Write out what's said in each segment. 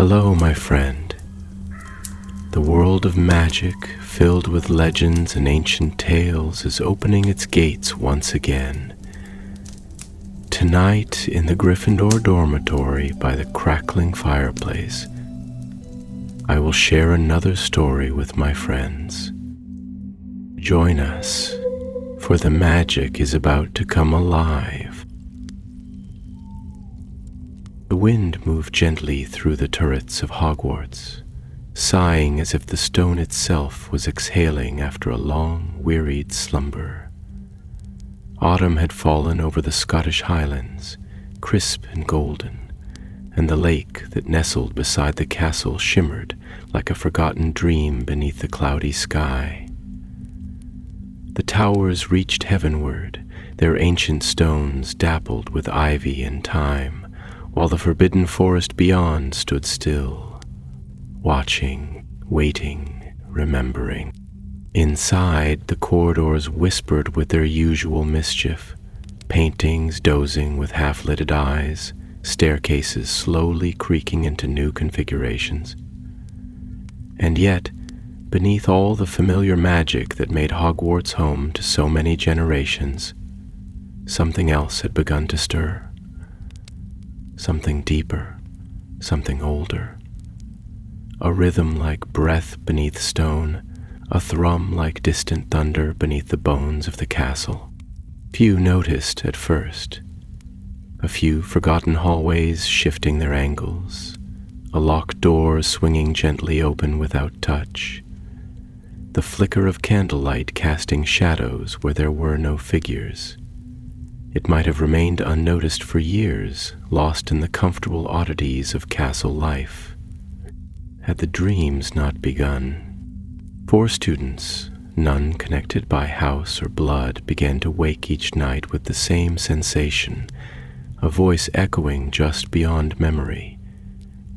Hello, my friend. The world of magic, filled with legends and ancient tales, is opening its gates once again. Tonight, in the Gryffindor dormitory by the crackling fireplace, I will share another story with my friends. Join us, for the magic is about to come alive. The wind moved gently through the turrets of Hogwarts, sighing as if the stone itself was exhaling after a long, wearied slumber. Autumn had fallen over the Scottish Highlands, crisp and golden, and the lake that nestled beside the castle shimmered like a forgotten dream beneath the cloudy sky. The towers reached heavenward, their ancient stones dappled with ivy and thyme, while the forbidden forest beyond stood still, watching, waiting, remembering. Inside, the corridors whispered with their usual mischief, paintings dozing with half-lidded eyes, staircases slowly creaking into new configurations. And yet, beneath all the familiar magic that made Hogwarts home to so many generations, something else had begun to stir. Something deeper, something older. A rhythm like breath beneath stone, a thrum like distant thunder beneath the bones of the castle. Few noticed at first. A few forgotten hallways shifting their angles, a locked door swinging gently open without touch, the flicker of candlelight casting shadows where there were no figures. It might have remained unnoticed for years, lost in the comfortable oddities of castle life, had the dreams not begun. 4 students, none connected by house or blood, began to wake each night with the same sensation, a voice echoing just beyond memory,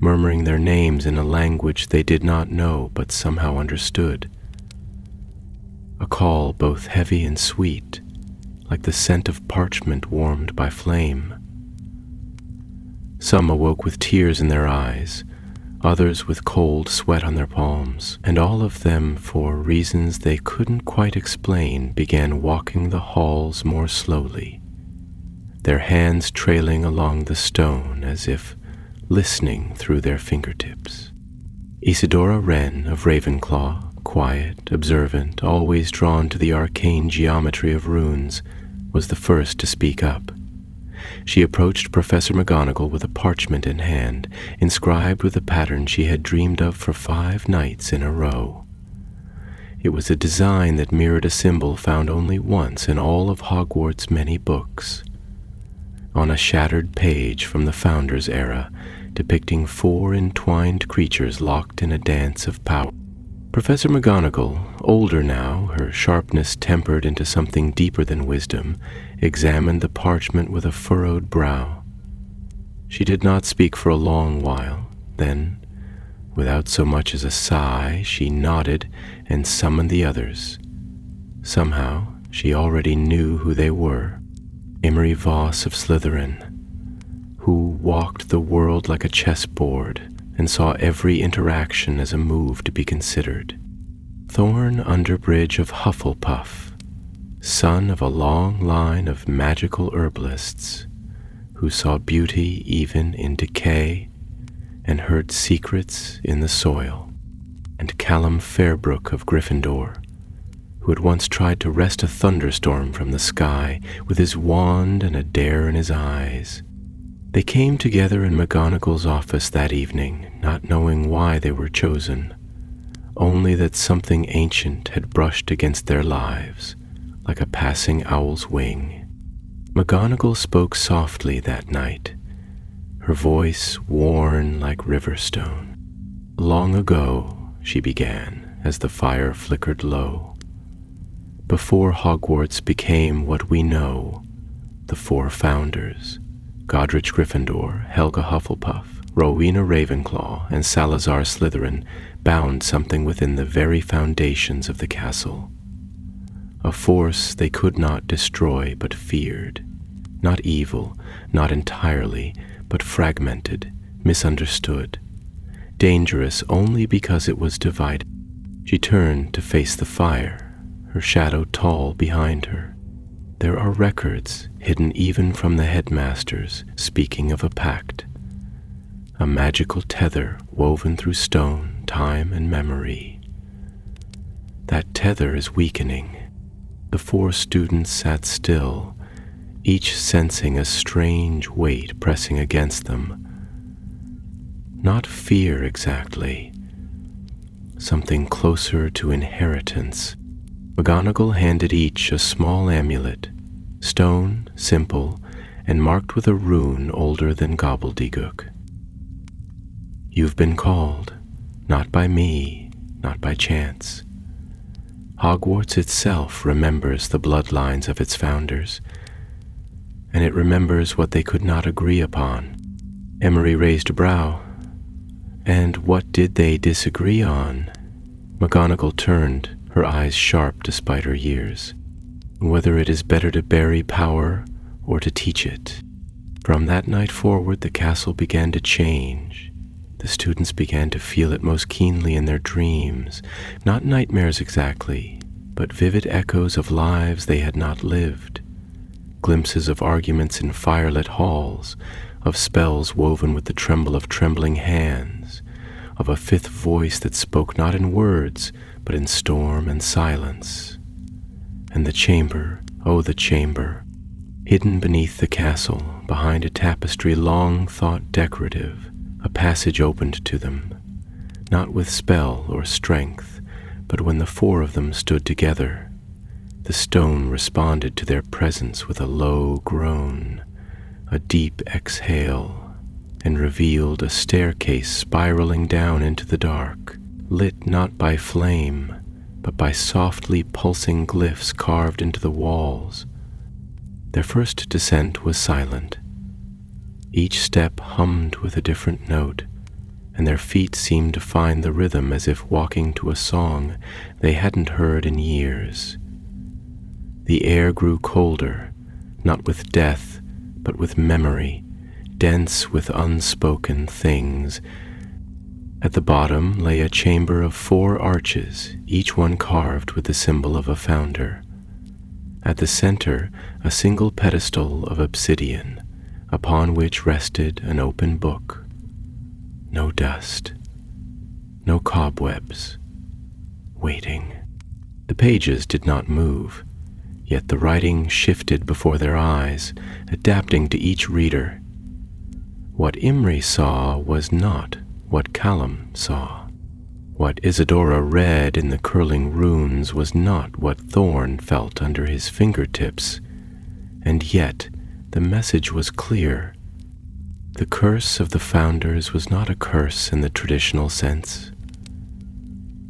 murmuring their names in a language they did not know but somehow understood. A call both heavy and sweet, like the scent of parchment warmed by flame. Some awoke with tears in their eyes, others with cold sweat on their palms, and all of them, for reasons they couldn't quite explain, began walking the halls more slowly, their hands trailing along the stone as if listening through their fingertips. Isidora Wren of Ravenclaw, quiet, observant, always drawn to the arcane geometry of runes, was the first to speak up. She approached Professor McGonagall with a parchment in hand, inscribed with a pattern she had dreamed of for 5 nights in a row. It was a design that mirrored a symbol found only once in all of Hogwarts' many books, on a shattered page from the Founder's era, depicting 4 entwined creatures locked in a dance of power. Professor McGonagall, older now, her sharpness tempered into something deeper than wisdom, examined the parchment with a furrowed brow. She did not speak for a long while. Then, without so much as a sigh, she nodded and summoned the others. Somehow, she already knew who they were. Emery Voss of Slytherin, who walked the world like a chessboard and saw every interaction as a move to be considered. Thorn Underbridge of Hufflepuff, son of a long line of magical herbalists who saw beauty even in decay and heard secrets in the soil. And Callum Fairbrook of Gryffindor, who had once tried to wrest a thunderstorm from the sky with his wand and a dare in his eyes. They came together in McGonagall's office that evening, not knowing why they were chosen, only that something ancient had brushed against their lives, like a passing owl's wing. McGonagall spoke softly that night, her voice worn like riverstone. Long ago, she began, as the fire flickered low, before Hogwarts became what we know, the 4 founders, Godric Gryffindor, Helga Hufflepuff, Rowena Ravenclaw, and Salazar Slytherin, bound something within the very foundations of the castle. A force they could not destroy but feared, not evil, not entirely, but fragmented, misunderstood, dangerous only because it was divided. She turned to face the fire, her shadow tall behind her. There are records, hidden even from the headmasters, speaking of a pact. A magical tether woven through stone, time, and memory. That tether is weakening. The 4 students sat still, each sensing a strange weight pressing against them. Not fear exactly, something closer to inheritance. McGonagall handed each a small amulet, stone, simple, and marked with a rune older than gobbledygook. You've been called, not by me, not by chance. Hogwarts itself remembers the bloodlines of its founders, and it remembers what they could not agree upon. Emery raised a brow. And what did they disagree on? McGonagall turned, her eyes sharp despite her years. Whether it is better to bury power or to teach it. From that night forward, the castle began to change. The students began to feel it most keenly in their dreams, not nightmares exactly, but vivid echoes of lives they had not lived, glimpses of arguments in firelit halls, of spells woven with the tremble of trembling hands, of a 5th voice that spoke not in words, but in storm and silence. And the chamber, oh the chamber, hidden beneath the castle, behind a tapestry long thought decorative, a passage opened to them, not with spell or strength, but when the 4 of them stood together, the stone responded to their presence with a low groan, a deep exhale, and revealed a staircase spiraling down into the dark, lit not by flame, but by softly pulsing glyphs carved into the walls. Their first descent was silent. Each step hummed with a different note, and their feet seemed to find the rhythm as if walking to a song they hadn't heard in years. The air grew colder, not with death, but with memory, dense with unspoken things. At the bottom lay a chamber of 4 arches, each one carved with the symbol of a founder. At the center, a single pedestal of obsidian, upon which rested an open book. No dust, no cobwebs, waiting. The pages did not move, yet the writing shifted before their eyes, adapting to each reader. What Imry saw was not what Callum saw. What Isidora read in the curling runes was not what Thorn felt under his fingertips, and yet the message was clear. The curse of the founders was not a curse in the traditional sense.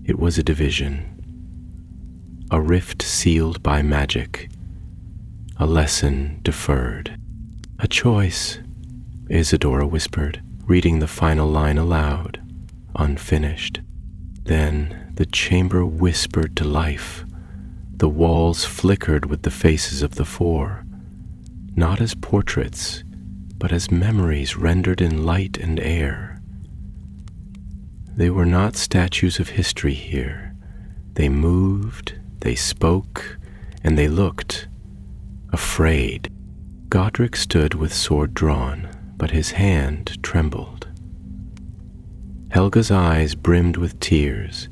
It was a division, a rift sealed by magic, a lesson deferred. A choice, Isidora whispered, reading the final line aloud, unfinished. Then the chamber whispered to life. The walls flickered with the faces of the 4, not as portraits, but as memories rendered in light and air. They were not statues of history here. They moved, they spoke, and they looked afraid. Godric stood with sword drawn, but his hand trembled. Helga's eyes brimmed with tears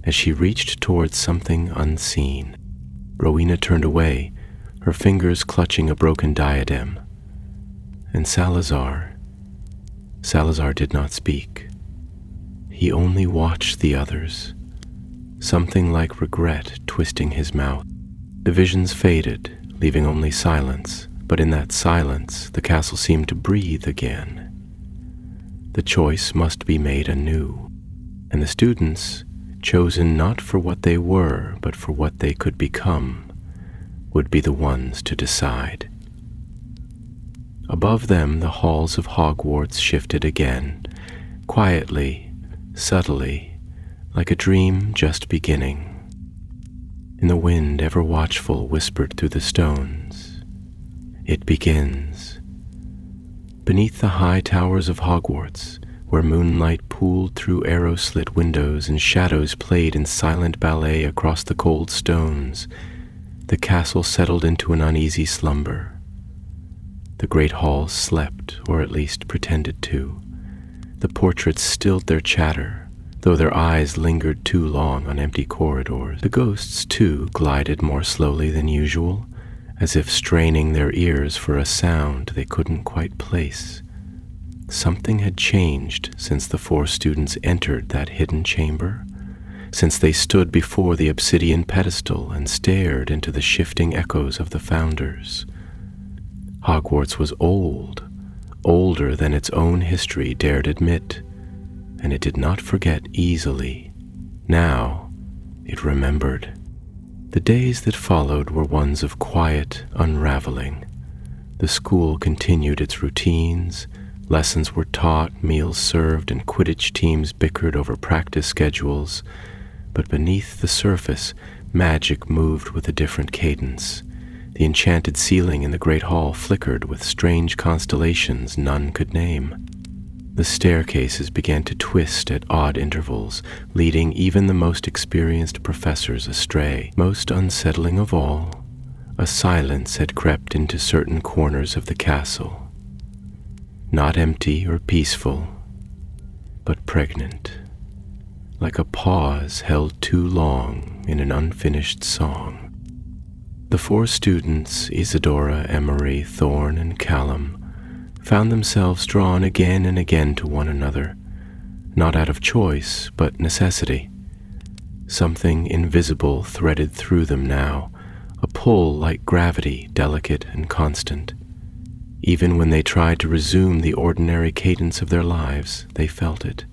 as she reached towards something unseen. Rowena turned away, her fingers clutching a broken diadem. And Salazar did not speak. He only watched the others, something like regret twisting his mouth. The visions faded, leaving only silence, but in that silence the castle seemed to breathe again. The choice must be made anew, and the students, chosen not for what they were, but for what they could become, would be the ones to decide. Above them, the halls of Hogwarts shifted again, quietly, subtly, like a dream just beginning. And the wind, ever watchful, whispered through the stones, "It begins." Beneath the high towers of Hogwarts, where moonlight pooled through arrow-slit windows and shadows played in silent ballet across the cold stones, the castle settled into an uneasy slumber. The great halls slept, or at least pretended to. The portraits stilled their chatter, though their eyes lingered too long on empty corridors. The ghosts, too, glided more slowly than usual, as if straining their ears for a sound they couldn't quite place. Something had changed since the 4 students entered that hidden chamber, since they stood before the obsidian pedestal and stared into the shifting echoes of the founders. Hogwarts was old, older than its own history dared admit, and it did not forget easily. Now it remembered. The days that followed were ones of quiet unraveling. The school continued its routines, lessons were taught, meals served, and Quidditch teams bickered over practice schedules, but beneath the surface, magic moved with a different cadence. The enchanted ceiling in the great hall flickered with strange constellations none could name. The staircases began to twist at odd intervals, leading even the most experienced professors astray. Most unsettling of all, a silence had crept into certain corners of the castle. Not empty or peaceful, but pregnant, like a pause held too long in an unfinished song. The 4 students, Isadora, Emery, Thorn, and Callum, found themselves drawn again and again to one another, not out of choice, but necessity. Something invisible threaded through them now, a pull like gravity, delicate and constant. Even when they tried to resume the ordinary cadence of their lives, they felt it,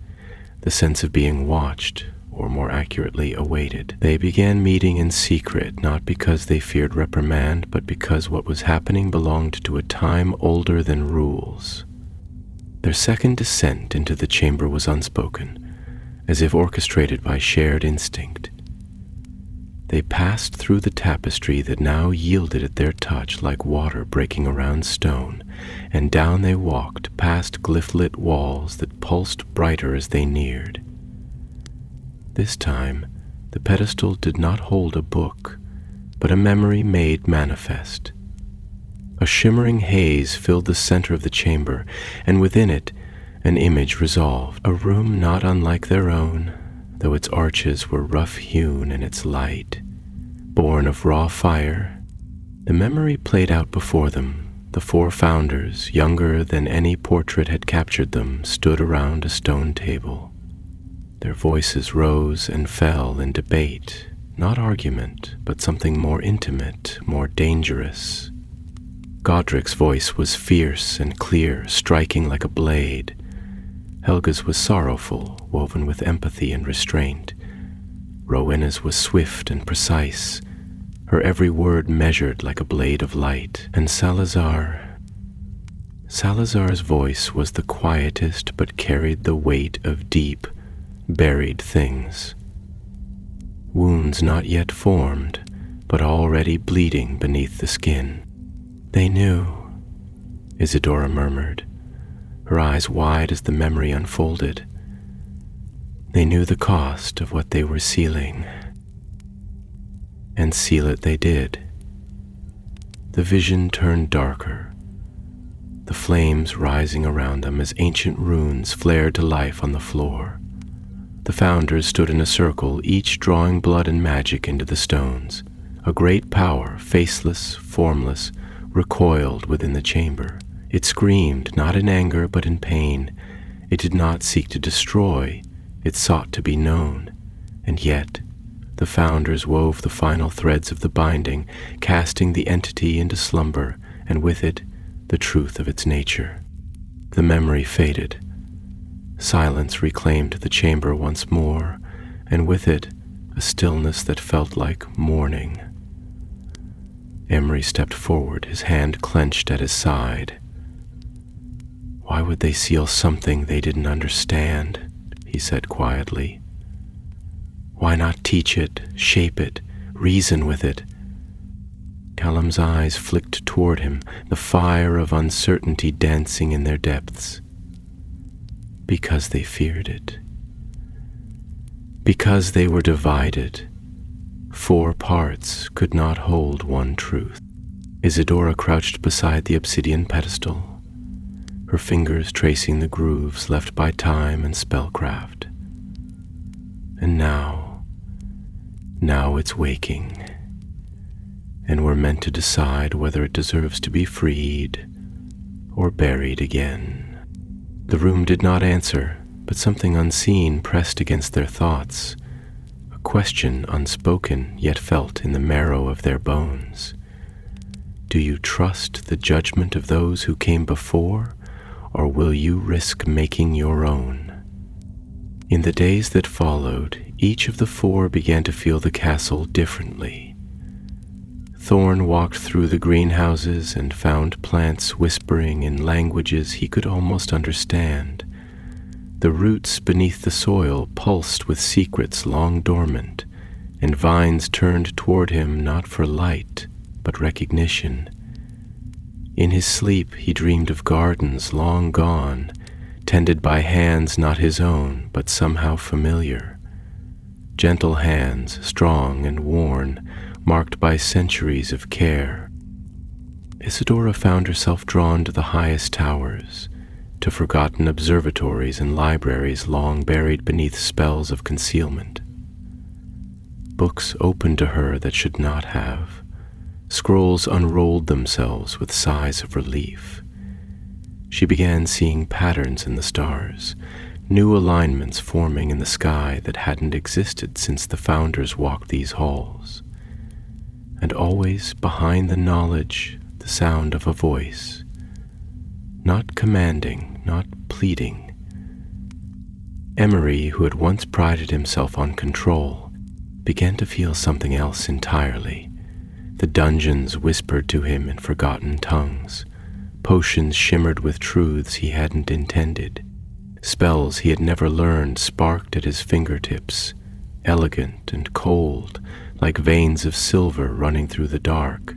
the sense of being watched, or more accurately, awaited. They began meeting in secret, not because they feared reprimand, but because what was happening belonged to a time older than rules. Their second descent into the chamber was unspoken, as if orchestrated by shared instinct. They passed through the tapestry that now yielded at their touch like water breaking around stone, and down they walked past glyph-lit walls that pulsed brighter as they neared. This time, the pedestal did not hold a book, but a memory made manifest. A shimmering haze filled the center of the chamber, and within it, an image resolved, a room not unlike their own, though its arches were rough-hewn and its light, born of raw fire. The memory played out before them. The 4 founders, younger than any portrait had captured them, stood around a stone table. Their voices rose and fell in debate, not argument, but something more intimate, more dangerous. Godric's voice was fierce and clear, striking like a blade. Helga's was sorrowful, woven with empathy and restraint. Rowena's was swift and precise, her every word measured like a blade of light. And Salazar's voice was the quietest, but carried the weight of deep, buried things. Wounds not yet formed, but already bleeding beneath the skin. They knew, Isadora murmured, her eyes wide as the memory unfolded. They knew the cost of what they were sealing. And seal it they did. The vision turned darker, the flames rising around them as ancient runes flared to life on the floor. The founders stood in a circle, each drawing blood and magic into the stones. A great power, faceless, formless, recoiled within the chamber. It screamed, not in anger but in pain. It did not seek to destroy, it sought to be known. And yet, the founders wove the final threads of the binding, casting the entity into slumber, and with it, the truth of its nature. The memory faded. Silence reclaimed the chamber once more, and with it, a stillness that felt like mourning. Emery stepped forward, his hand clenched at his side. Why would they seal something they didn't understand? He said quietly. Why not teach it, shape it, reason with it? Callum's eyes flicked toward him, the fire of uncertainty dancing in their depths. because they feared it. Because they were divided, 4 parts could not hold one truth. Isadora crouched beside the obsidian pedestal, her fingers tracing the grooves left by time and spellcraft. And now it's waking, and we're meant to decide whether it deserves to be freed or buried again. The room did not answer, but something unseen pressed against their thoughts, a question unspoken yet felt in the marrow of their bones. Do you trust the judgment of those who came before, or will you risk making your own? In the days that followed, each of the 4 began to feel the castle differently. Thorn walked through the greenhouses and found plants whispering in languages he could almost understand. The roots beneath the soil pulsed with secrets long dormant, and vines turned toward him not for light, but recognition. In his sleep he dreamed of gardens long gone, tended by hands not his own, but somehow familiar. Gentle hands, strong and worn, marked by centuries of care. Isadora found herself drawn to the highest towers, to forgotten observatories and libraries long buried beneath spells of concealment. Books opened to her that should not have. Scrolls unrolled themselves with sighs of relief. She began seeing patterns in the stars, new alignments forming in the sky that hadn't existed since the founders walked these halls. And always behind the knowledge, the sound of a voice. Not commanding, not pleading. Emery, who had once prided himself on control, began to feel something else entirely. The dungeons whispered to him in forgotten tongues. Potions shimmered with truths he hadn't intended. Spells he had never learned sparked at his fingertips, elegant and cold, like veins of silver running through the dark.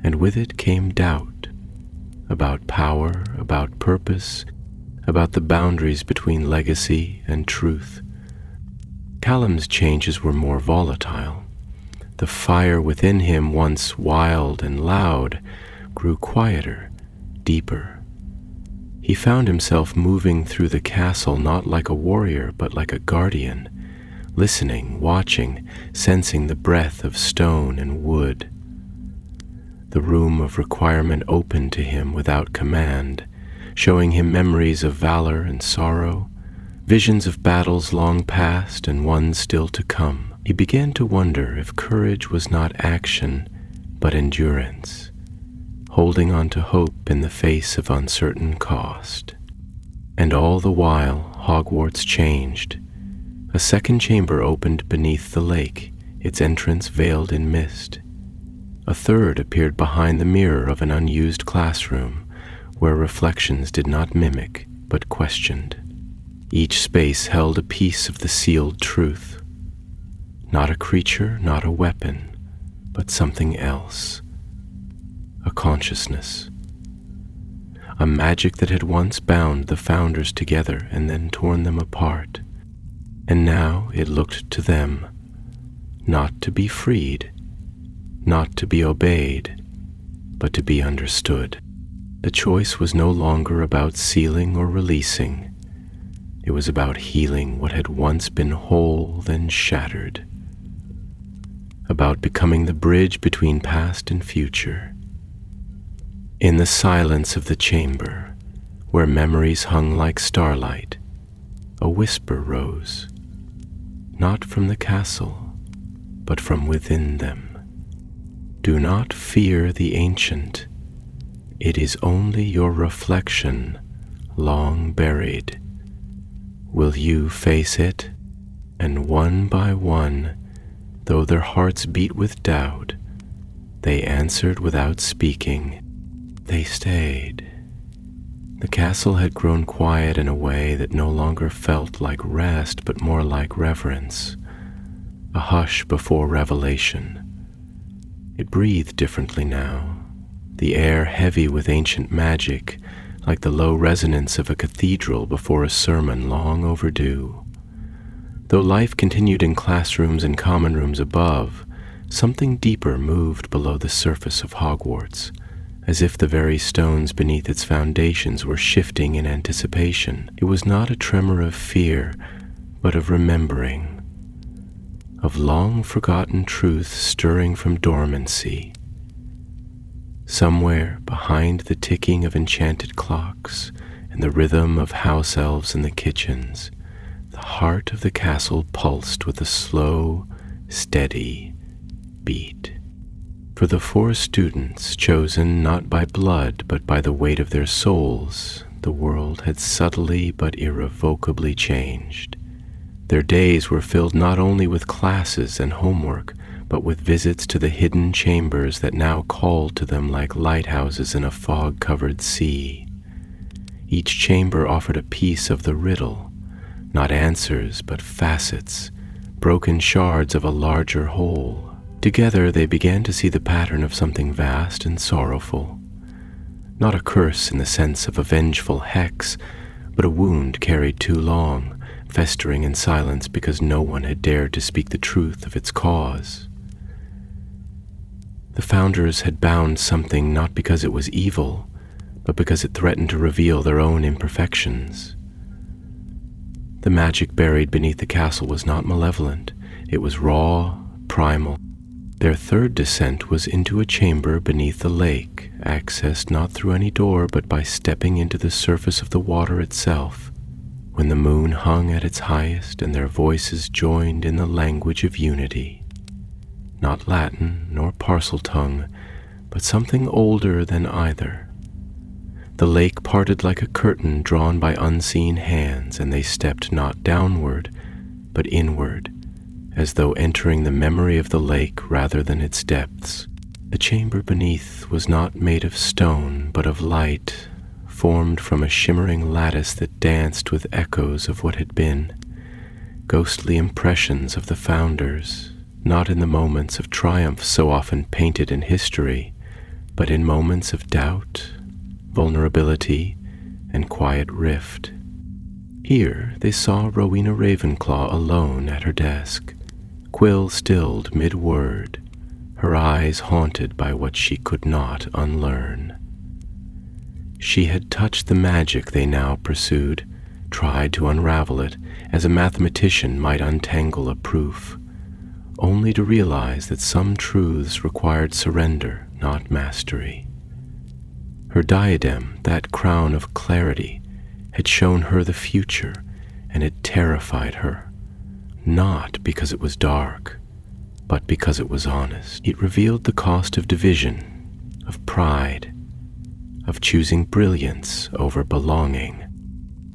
And with it came doubt, about power, about purpose, about the boundaries between legacy and truth. Callum's changes were more volatile. The fire within him, once wild and loud, grew quieter, deeper. He found himself moving through the castle not like a warrior but like a guardian, listening, watching, sensing the breath of stone and wood. The room of requirement opened to him without command, showing him memories of valor and sorrow, visions of battles long past and ones still to come. He began to wonder if courage was not action, but endurance, holding on to hope in the face of uncertain cost. And all the while, Hogwarts changed. A second chamber opened beneath the lake, its entrance veiled in mist. A third appeared behind the mirror of an unused classroom, where reflections did not mimic, but questioned. Each space held a piece of the sealed truth. Not a creature, not a weapon, but something else. A consciousness. A magic that had once bound the founders together and then torn them apart. And now it looked to them, not to be freed, not to be obeyed, but to be understood. The choice was no longer about sealing or releasing. It was about healing what had once been whole, then shattered. About becoming the bridge between past and future. In the silence of the chamber, where memories hung like starlight, a whisper rose, not from the castle, but from within them. Do not fear the ancient. It is only your reflection, long buried. Will you face it? And one by one, though their hearts beat with doubt, they answered without speaking. They stayed. The castle had grown quiet in a way that no longer felt like rest, but more like reverence, a hush before revelation. It breathed differently now, the air heavy with ancient magic, like the low resonance of a cathedral before a sermon long overdue. Though life continued in classrooms and common rooms above, something deeper moved below the surface of Hogwarts, as if the very stones beneath its foundations were shifting in anticipation. It was not a tremor of fear, but of remembering, of long-forgotten truths stirring from dormancy. Somewhere behind the ticking of enchanted clocks and the rhythm of house elves in the kitchens, the heart of the castle pulsed with a slow, steady beat. For the 4 students, chosen not by blood but by the weight of their souls, the world had subtly but irrevocably changed. Their days were filled not only with classes and homework, but with visits to the hidden chambers that now called to them like lighthouses in a fog-covered sea. Each chamber offered a piece of the riddle, not answers but facets, broken shards of a larger whole. Together they began to see the pattern of something vast and sorrowful. Not a curse in the sense of a vengeful hex, but a wound carried too long, festering in silence because no one had dared to speak the truth of its cause. The founders had bound something not because it was evil, but because it threatened to reveal their own imperfections. The magic buried beneath the castle was not malevolent. It was raw, primal. Their 3rd descent was into a chamber beneath the lake, accessed not through any door but by stepping into the surface of the water itself, when the moon hung at its highest and their voices joined in the language of unity. Not Latin nor Parseltongue, but something older than either. The lake parted like a curtain drawn by unseen hands, and they stepped not downward, but inward, as though entering the memory of the lake rather than its depths. The chamber beneath was not made of stone, but of light, formed from a shimmering lattice that danced with echoes of what had been, ghostly impressions of the founders, not in the moments of triumph so often painted in history, but in moments of doubt, vulnerability, and quiet rift. Here they saw Rowena Ravenclaw alone at her desk, quill stilled mid-word, her eyes haunted by what she could not unlearn. She had touched the magic they now pursued, tried to unravel it as a mathematician might untangle a proof, only to realize that some truths required surrender, not mastery. Her diadem, that crown of clarity, had shown her the future, and it terrified her, not because it was dark, but because it was honest. It revealed the cost of division, of pride, of choosing brilliance over belonging.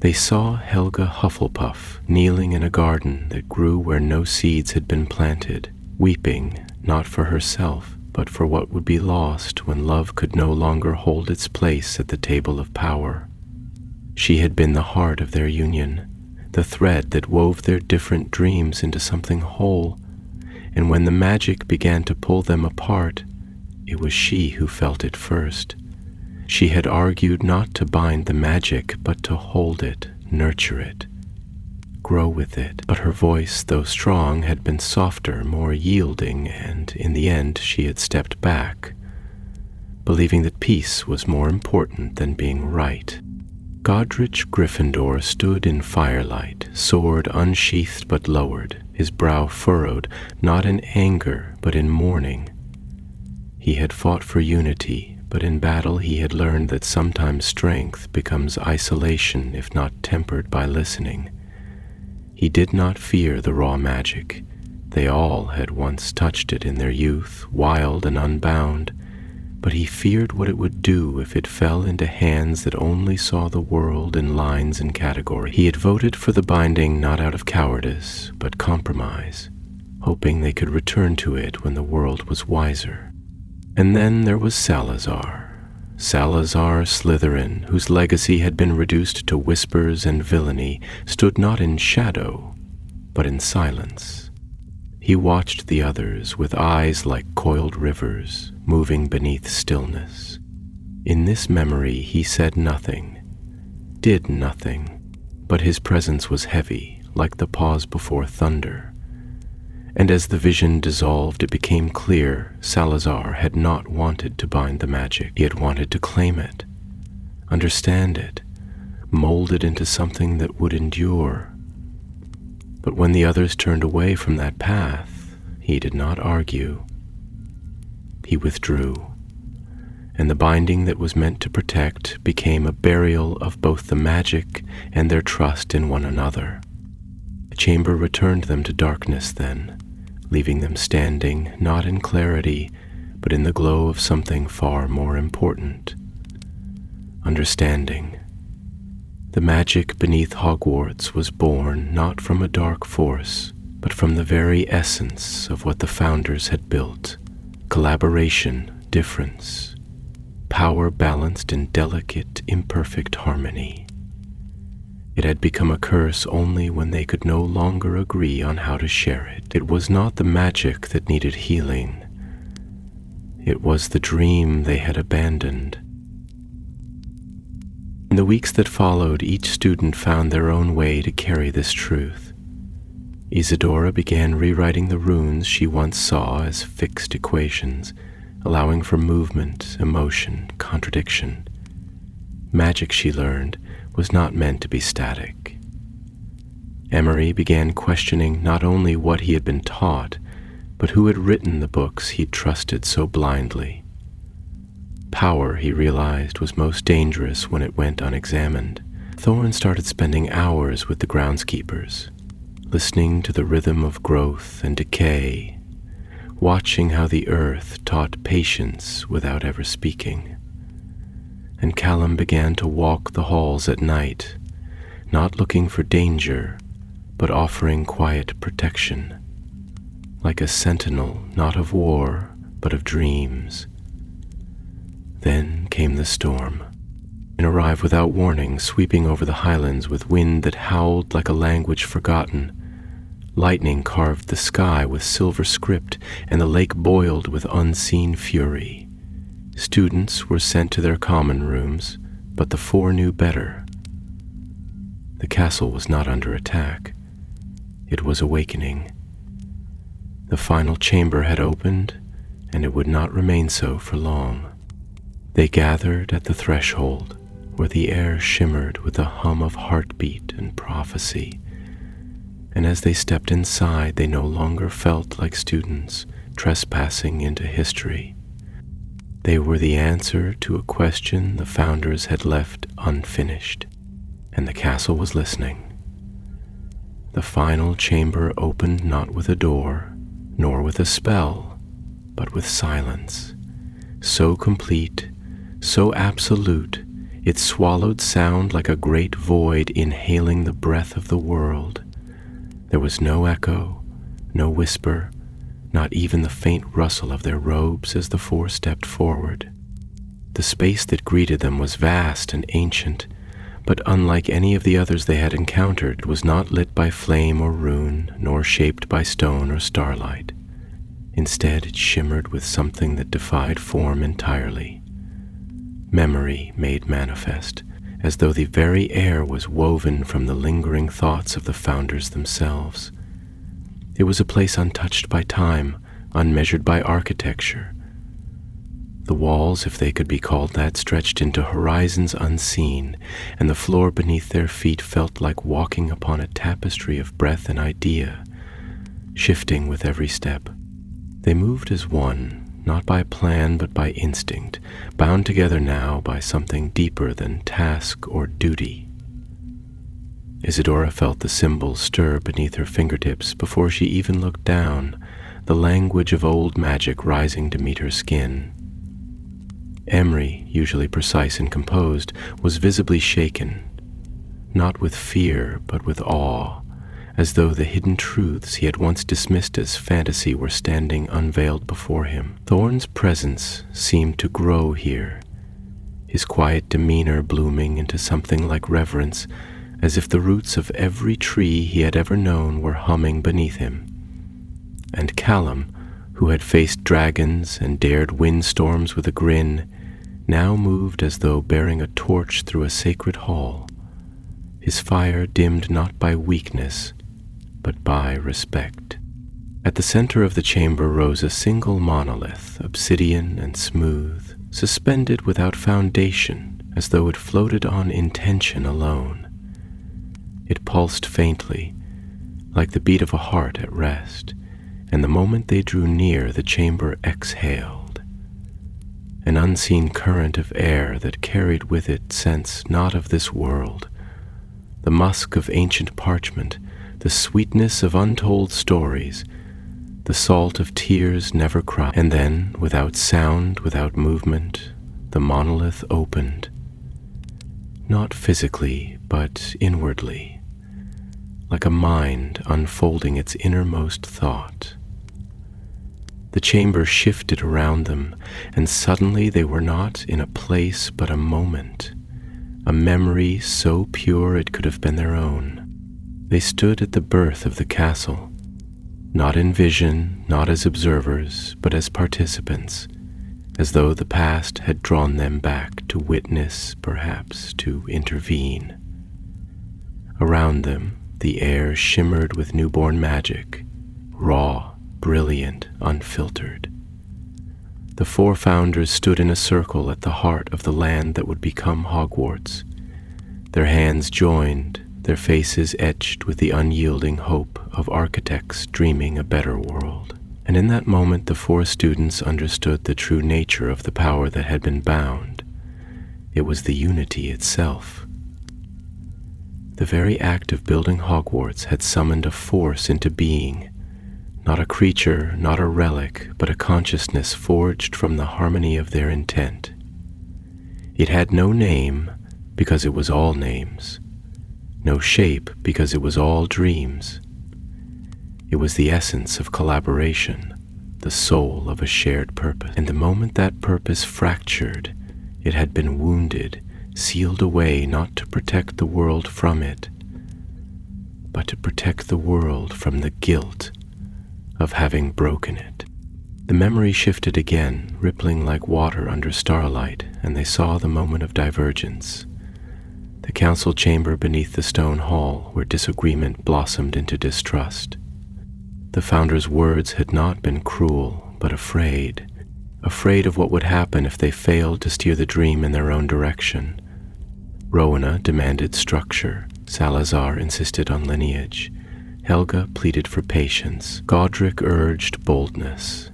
They saw Helga Hufflepuff kneeling in a garden that grew where no seeds had been planted, weeping not for herself, but for what would be lost when love could no longer hold its place at the table of power. She had been the heart of their union, the thread that wove their different dreams into something whole, and when the magic began to pull them apart, it was she who felt it first. She had argued not to bind the magic, but to hold it, nurture it, grow with it. But her voice, though strong, had been softer, more yielding, and in the end she had stepped back, believing that peace was more important than being right. Godrich Gryffindor stood in firelight, sword unsheathed but lowered, his brow furrowed, not in anger but in mourning. He had fought for unity, but in battle he had learned that sometimes strength becomes isolation if not tempered by listening. He did not fear the raw magic. They all had once touched it in their youth, wild and unbound, but he feared what it would do if it fell into hands that only saw the world in lines and categories. He had voted for the binding not out of cowardice, but compromise, hoping they could return to it when the world was wiser. And then there was Salazar Slytherin, whose legacy had been reduced to whispers and villainy, stood not in shadow, but in silence. He watched the others with eyes like coiled rivers, moving beneath stillness. In this memory he said nothing, did nothing, but his presence was heavy, like the pause before thunder. And as the vision dissolved, it became clear Salazar had not wanted to bind the magic. He had wanted to claim it, understand it, mold it into something that would endure. But when the others turned away from that path, he did not argue. He withdrew, and the binding that was meant to protect became a burial of both the magic and their trust in one another. The chamber returned them to darkness then, leaving them standing not in clarity, but in the glow of something far more important: understanding. The magic beneath Hogwarts was born not from a dark force, but from the very essence of what the founders had built: collaboration, difference, power balanced in delicate, imperfect harmony. It had become a curse only when they could no longer agree on how to share it. It was not the magic that needed healing. It was the dream they had abandoned. In the weeks that followed, each student found their own way to carry this truth. Isadora began rewriting the runes she once saw as fixed equations, allowing for movement, emotion, contradiction. Magic, she learned, was not meant to be static. Emery began questioning not only what he had been taught, but who had written the books he'd trusted so blindly. Power, he realized, was most dangerous when it went unexamined. Thorn started spending hours with the groundskeepers, listening to the rhythm of growth and decay, watching how the earth taught patience without ever speaking. And Callum began to walk the halls at night, not looking for danger, but offering quiet protection, like a sentinel not of war, but of dreams. Then came the storm. It arrived without warning, sweeping over the highlands with wind that howled like a language forgotten. Lightning carved the sky with silver script, and the lake boiled with unseen fury. Students were sent to their common rooms, but the four knew better. The castle was not under attack. It was awakening. The final chamber had opened, and it would not remain so for long. They gathered at the threshold, where the air shimmered with the hum of heartbeat and prophecy. And as they stepped inside, they no longer felt like students trespassing into history. They were the answer to a question the founders had left unfinished, and the castle was listening. The final chamber opened not with a door, nor with a spell, but with silence, so complete, so absolute, it swallowed sound like a great void inhaling the breath of the world. There was no echo, no whisper, not even the faint rustle of their robes as the four stepped forward. The space that greeted them was vast and ancient, but unlike any of the others they had encountered, it was not lit by flame or rune, nor shaped by stone or starlight. Instead, it shimmered with something that defied form entirely. Memory made manifest, as though the very air was woven from the lingering thoughts of the founders themselves. It was a place untouched by time, unmeasured by architecture. The walls, if they could be called that, stretched into horizons unseen, and the floor beneath their feet felt like walking upon a tapestry of breath and idea, shifting with every step. They moved as one, not by plan but by instinct, bound together now by something deeper than task or duty. Isadora felt the symbols stir beneath her fingertips before she even looked down, the language of old magic rising to meet her skin. Emery, usually precise and composed, was visibly shaken, not with fear but with awe, as though the hidden truths he had once dismissed as fantasy were standing unveiled before him. Thorn's presence seemed to grow here, his quiet demeanor blooming into something like reverence, as if the roots of every tree he had ever known were humming beneath him. And Callum, who had faced dragons and dared windstorms with a grin, now moved as though bearing a torch through a sacred hall, his fire dimmed not by weakness, but by respect. At the center of the chamber rose a single monolith, obsidian and smooth, suspended without foundation, as though it floated on intention alone. It pulsed faintly, like the beat of a heart at rest, and the moment they drew near, the chamber exhaled. An unseen current of air that carried with it scents not of this world, the musk of ancient parchment, the sweetness of untold stories, the salt of tears never cried. And then, without sound, without movement, the monolith opened, not physically, but inwardly, like a mind unfolding its innermost thought. The chamber shifted around them, and suddenly they were not in a place but a moment, a memory so pure it could have been their own. They stood at the birth of the castle, not in vision, not as observers, but as participants, as though the past had drawn them back to witness, perhaps to intervene. Around them, the air shimmered with newborn magic, raw, brilliant, unfiltered. The four founders stood in a circle at the heart of the land that would become Hogwarts, their hands joined, their faces etched with the unyielding hope of architects dreaming a better world. And in that moment, the four students understood the true nature of the power that had been bound. It was the unity itself. The very act of building Hogwarts had summoned a force into being, not a creature, not a relic, but a consciousness forged from the harmony of their intent. It had no name, because it was all names, no shape, because it was all dreams. It was the essence of collaboration, the soul of a shared purpose. And the moment that purpose fractured, it had been wounded, sealed away not to protect the world from it, but to protect the world from the guilt of having broken it. The memory shifted again, rippling like water under starlight, and they saw the moment of divergence. The council chamber beneath the stone hall, where disagreement blossomed into distrust. The founders' words had not been cruel, but afraid of what would happen if they failed to steer the dream in their own direction. Rowena demanded structure, Salazar insisted on lineage, Helga pleaded for patience, Godric urged boldness.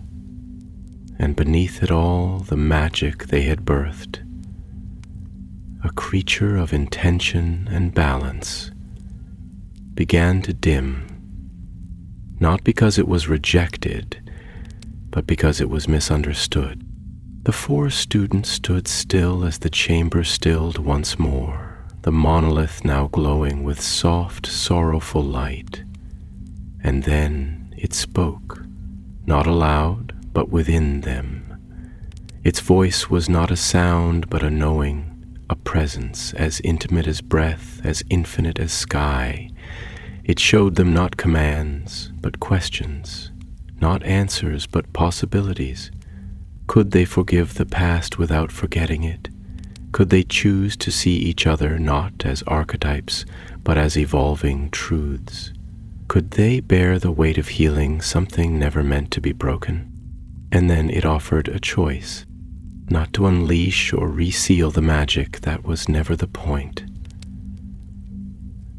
And beneath it all, the magic they had birthed, a creature of intention and balance, began to dim, not because it was rejected, but because it was misunderstood. The four students stood still as the chamber stilled once more, the monolith now glowing with soft, sorrowful light. And then it spoke, not aloud, but within them. Its voice was not a sound, but a knowing, a presence as intimate as breath, as infinite as sky. It showed them not commands, but questions, not answers, but possibilities. Could they forgive the past without forgetting it? Could they choose to see each other not as archetypes, but as evolving truths? Could they bear the weight of healing something never meant to be broken? And then it offered a choice, not to unleash or reseal the magic. That was never the point.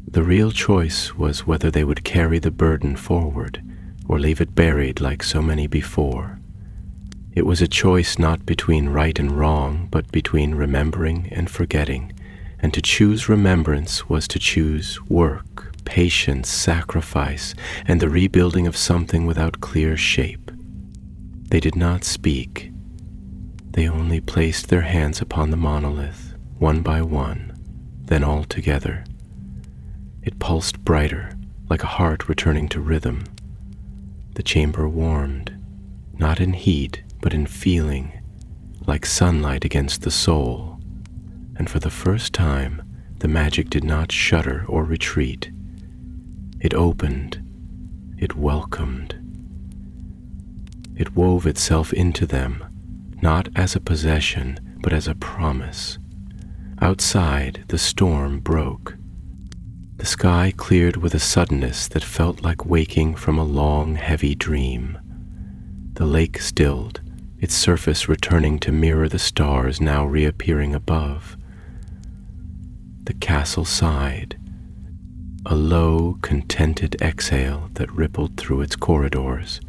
The real choice was whether they would carry the burden forward or leave it buried like so many before. It was a choice not between right and wrong, but between remembering and forgetting, and to choose remembrance was to choose work, patience, sacrifice, and the rebuilding of something without clear shape. They did not speak. They only placed their hands upon the monolith, one by one, then all together. It pulsed brighter, like a heart returning to rhythm. The chamber warmed, not in heat, but in feeling, like sunlight against the soul. And for the first time, the magic did not shudder or retreat. It opened, it welcomed. It wove itself into them, not as a possession, but as a promise. Outside, the storm broke. The sky cleared with a suddenness that felt like waking from a long, heavy dream. The lake stilled, its surface returning to mirror the stars now reappearing above. The castle sighed, a low, contented exhale that rippled through its corridors.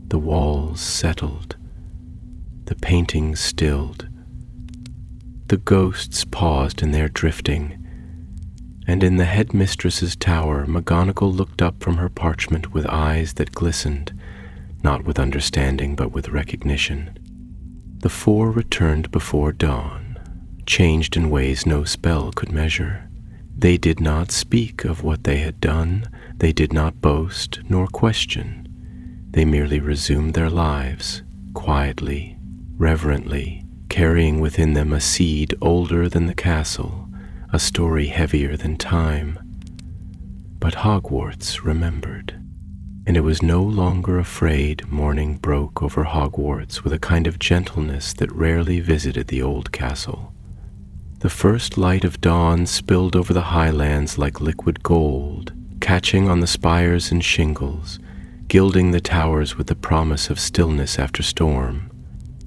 The walls settled, the paintings stilled, the ghosts paused in their drifting, and in the headmistress's tower, McGonagall looked up from her parchment with eyes that glistened, not with understanding but with recognition. The four returned before dawn, changed in ways no spell could measure. They did not speak of what they had done, they did not boast nor question. They merely resumed their lives, quietly, reverently, carrying within them a seed older than the castle, a story heavier than time. But Hogwarts remembered, and it was no longer afraid. Morning broke over Hogwarts with a kind of gentleness that rarely visited the old castle. The first light of dawn spilled over the highlands like liquid gold, catching on the spires and shingles, gilding the towers with the promise of stillness after storm.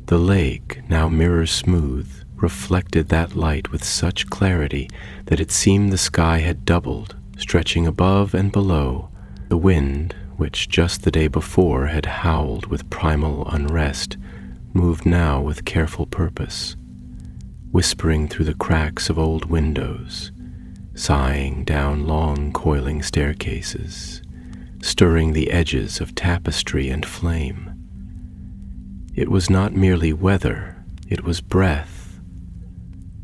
The lake, now mirror smooth, reflected that light with such clarity that it seemed the sky had doubled, stretching above and below. The wind, which just the day before had howled with primal unrest, moved now with careful purpose, whispering through the cracks of old windows, sighing down long coiling staircases, stirring the edges of tapestry and flame. It was not merely weather, it was breath,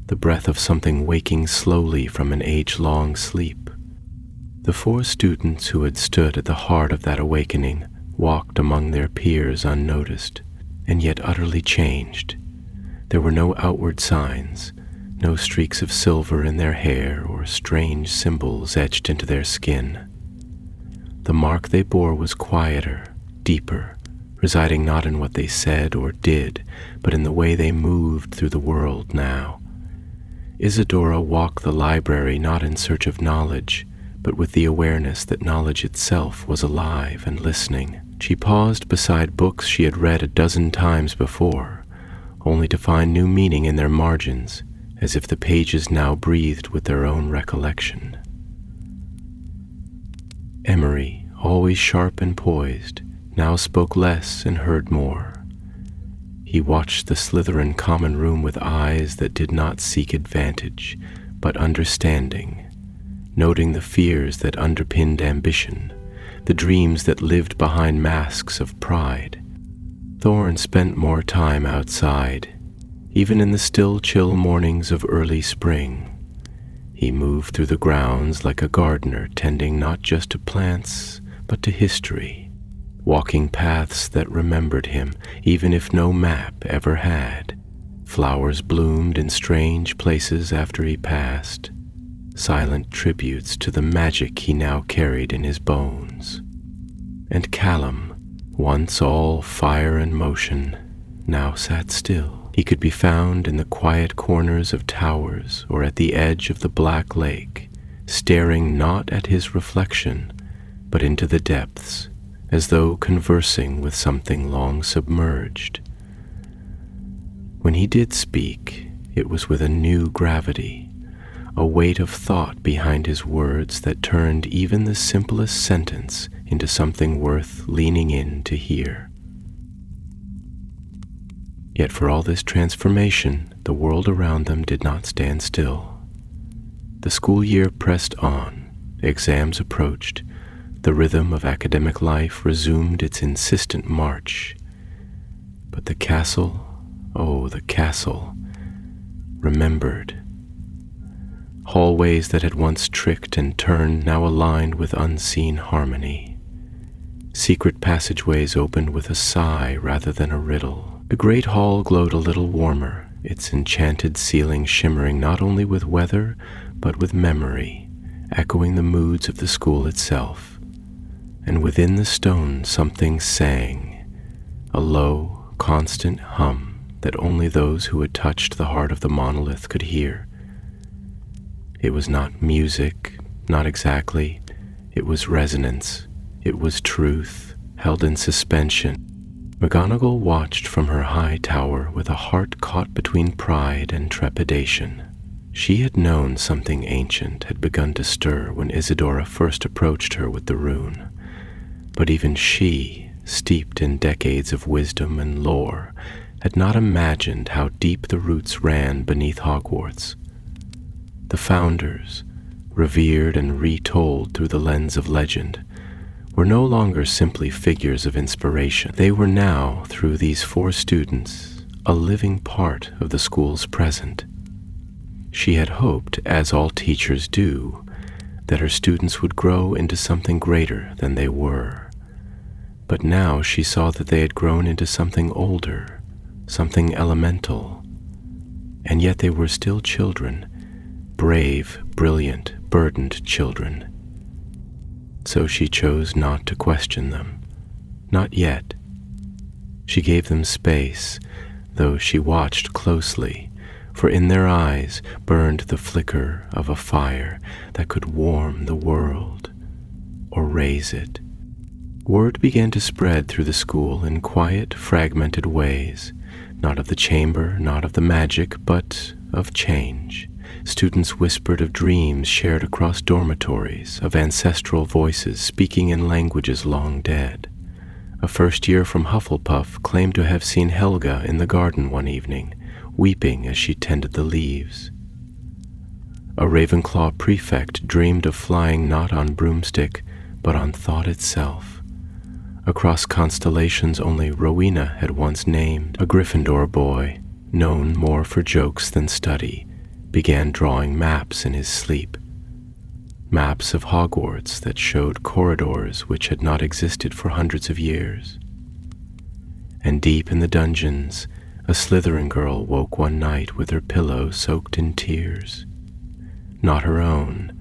the breath of something waking slowly from an age-long sleep. The four students who had stood at the heart of that awakening walked among their peers unnoticed, and yet utterly changed. There were no outward signs, no streaks of silver in their hair or strange symbols etched into their skin. The mark they bore was quieter, deeper, residing not in what they said or did, but in the way they moved through the world now. Isadora walked the library not in search of knowledge, but with the awareness that knowledge itself was alive and listening. She paused beside books she had read a dozen times before, only to find new meaning in their margins, as if the pages now breathed with their own recollection. Emery, always sharp and poised, now spoke less and heard more. He watched the Slytherin common room with eyes that did not seek advantage, but understanding, noting the fears that underpinned ambition, the dreams that lived behind masks of pride. Thorn spent more time outside, even in the still chill mornings of early spring. He moved through the grounds like a gardener tending not just to plants, but to history, walking paths that remembered him, even if no map ever had. Flowers bloomed in strange places after he passed, silent tributes to the magic he now carried in his bones. And Callum, once all fire and motion, now sat still. He could be found in the quiet corners of towers or at the edge of the black lake, staring not at his reflection, but into the depths, as though conversing with something long submerged. When he did speak, it was with a new gravity, a weight of thought behind his words that turned even the simplest sentence into something worth leaning in to hear. Yet for all this transformation, the world around them did not stand still. The school year pressed on, exams approached, the rhythm of academic life resumed its insistent march. But the castle, oh, the castle, remembered. Hallways that had once tricked and turned now aligned with unseen harmony. Secret passageways opened with a sigh rather than a riddle. The great hall glowed a little warmer, its enchanted ceiling shimmering not only with weather, but with memory, echoing the moods of the school itself. And within the stone something sang, a low, constant hum that only those who had touched the heart of the monolith could hear. It was not music, Not exactly. It was resonance. It was truth, held in suspension. McGonagall watched from her high tower with a heart caught between pride and trepidation. She had known something ancient had begun to stir when Isidora first approached her with the rune. But even she, steeped in decades of wisdom and lore, had not imagined how deep the roots ran beneath Hogwarts. The founders, revered and retold through the lens of legend, were no longer simply figures of inspiration. They were now, through these 4 students, a living part of the school's present. She had hoped, as all teachers do, that her students would grow into something greater than they were. But now she saw that they had grown into something older, something elemental, and yet they were still children, brave, brilliant, burdened children. So she chose not to question them. Not yet. She gave them space, though she watched closely, for in their eyes burned the flicker of a fire that could warm the world or raise it. Word began to spread through the school in quiet, fragmented ways, not of the chamber, not of the magic, but of change. Students whispered of dreams shared across dormitories, of ancestral voices speaking in languages long dead. A first year from Hufflepuff claimed to have seen Helga in the garden one evening, weeping as she tended the leaves. A Ravenclaw prefect dreamed of flying not on broomstick, but on thought itself. Across constellations only Rowena had once named, a Gryffindor boy, known more for jokes than study, began drawing maps in his sleep. Maps of Hogwarts that showed corridors which had not existed for hundreds of years. And deep in the dungeons, a Slytherin girl woke one night with her pillow soaked in tears. Not her own,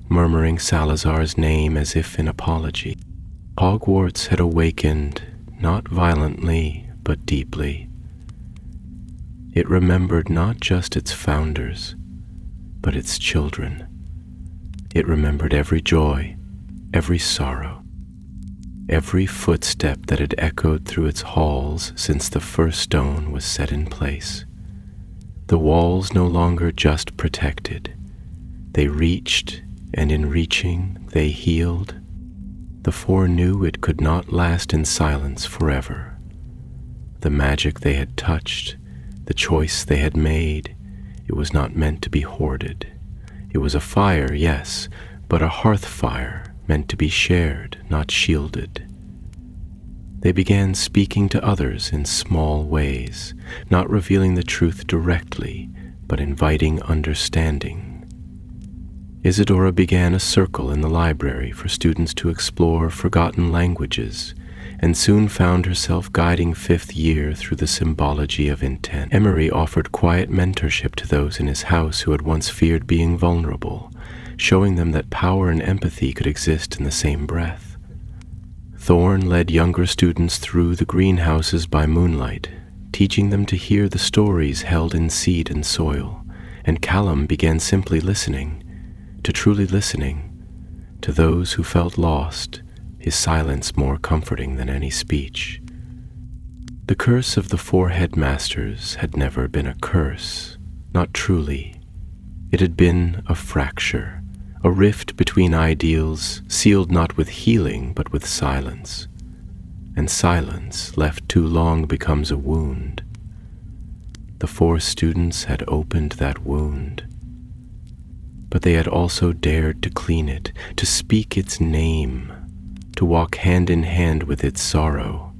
murmuring Salazar's name as if in apology. Hogwarts had awakened, not violently, but deeply. It remembered not just its founders, but its children. It remembered every joy, every sorrow, every footstep that had echoed through its halls since the first stone was set in place. The walls no longer just protected. They reached, and in reaching, they healed. The 4 knew it could not last in silence forever. The magic they had touched, the choice they had made, it was not meant to be hoarded. It was a fire, yes, but a hearth fire meant to be shared, not shielded. They began speaking to others in small ways, not revealing the truth directly, but inviting understanding. Isidora began a circle in the library for students to explore forgotten languages, and soon found herself guiding 5th year through the symbology of intent. Emery offered quiet mentorship to those in his house who had once feared being vulnerable, showing them that power and empathy could exist in the same breath. Thorn led younger students through the greenhouses by moonlight, teaching them to hear the stories held in seed and soil, and Callum began simply listening, to truly listening, to those who felt lost, his silence more comforting than any speech. The curse of the 4 headmasters had never been a curse, not truly. It had been a fracture, a rift between ideals, sealed not with healing but with silence. And silence, left too long, becomes a wound. The 4 students had opened that wound. But they had also dared to clean it, to speak its name, to walk hand in hand with its sorrow.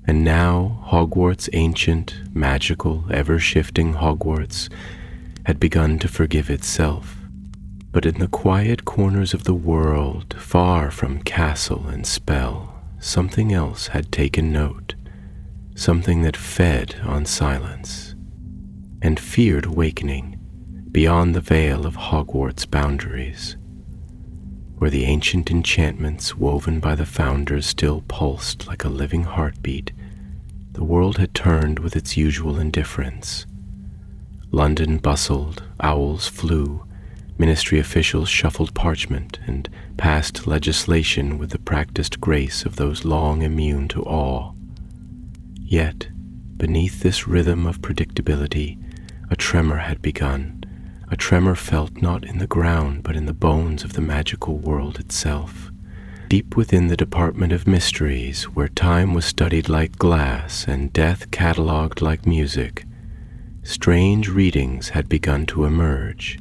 And now Hogwarts, ancient, magical, ever-shifting Hogwarts, had begun to forgive itself. But in the quiet corners of the world, far from castle and spell, something else had taken note, something that fed on silence, and feared awakening beyond the veil of Hogwarts' boundaries, where the ancient enchantments woven by the founders still pulsed like a living heartbeat. The world had turned with its usual indifference. London bustled, owls flew, Ministry officials shuffled parchment and passed legislation with the practiced grace of those long immune to awe. Yet, beneath this rhythm of predictability, a tremor had begun, a tremor felt not in the ground but in the bones of the magical world itself. Deep within the Department of Mysteries, where time was studied like glass and death catalogued like music, strange readings had begun to emerge.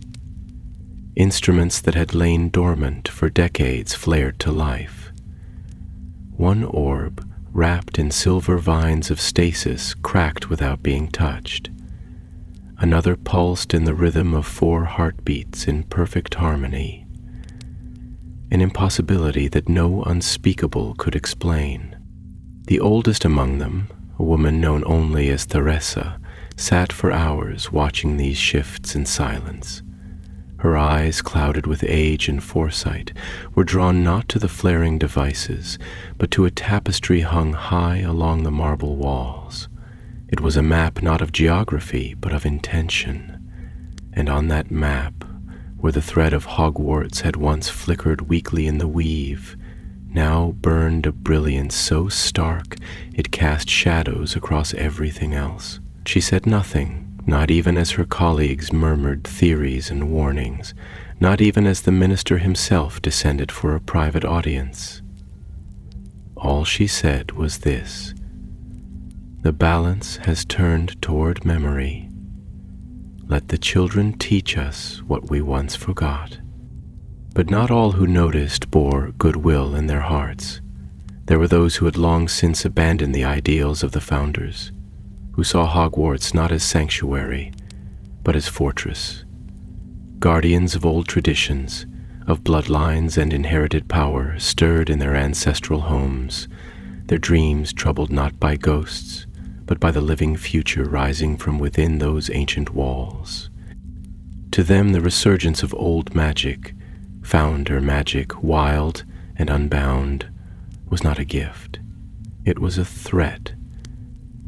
Instruments that had lain dormant for decades flared to life. One orb, wrapped in silver vines of stasis, cracked without being touched. Another pulsed in the rhythm of 4 heartbeats in perfect harmony. An impossibility that no unspeakable could explain. The oldest among them, a woman known only as Theresa, sat for hours watching these shifts in silence. Her eyes, clouded with age and foresight, were drawn not to the flaring devices, but to a tapestry hung high along the marble walls. It was a map not of geography, but of intention, and on that map, where the thread of Hogwarts had once flickered weakly in the weave, now burned a brilliance so stark it cast shadows across everything else. She said nothing, not even as her colleagues murmured theories and warnings, not even as the minister himself descended for a private audience. All she said was this: "The balance has turned toward memory. Let the children teach us what we once forgot." But not all who noticed bore goodwill in their hearts. There were those who had long since abandoned the ideals of the founders, who saw Hogwarts not as sanctuary, but as fortress. Guardians of old traditions, of bloodlines and inherited power stirred in their ancestral homes, their dreams troubled not by ghosts, but by the living future rising from within those ancient walls. To them the resurgence of old magic, founder magic, wild and unbound, was not a gift. It was a threat.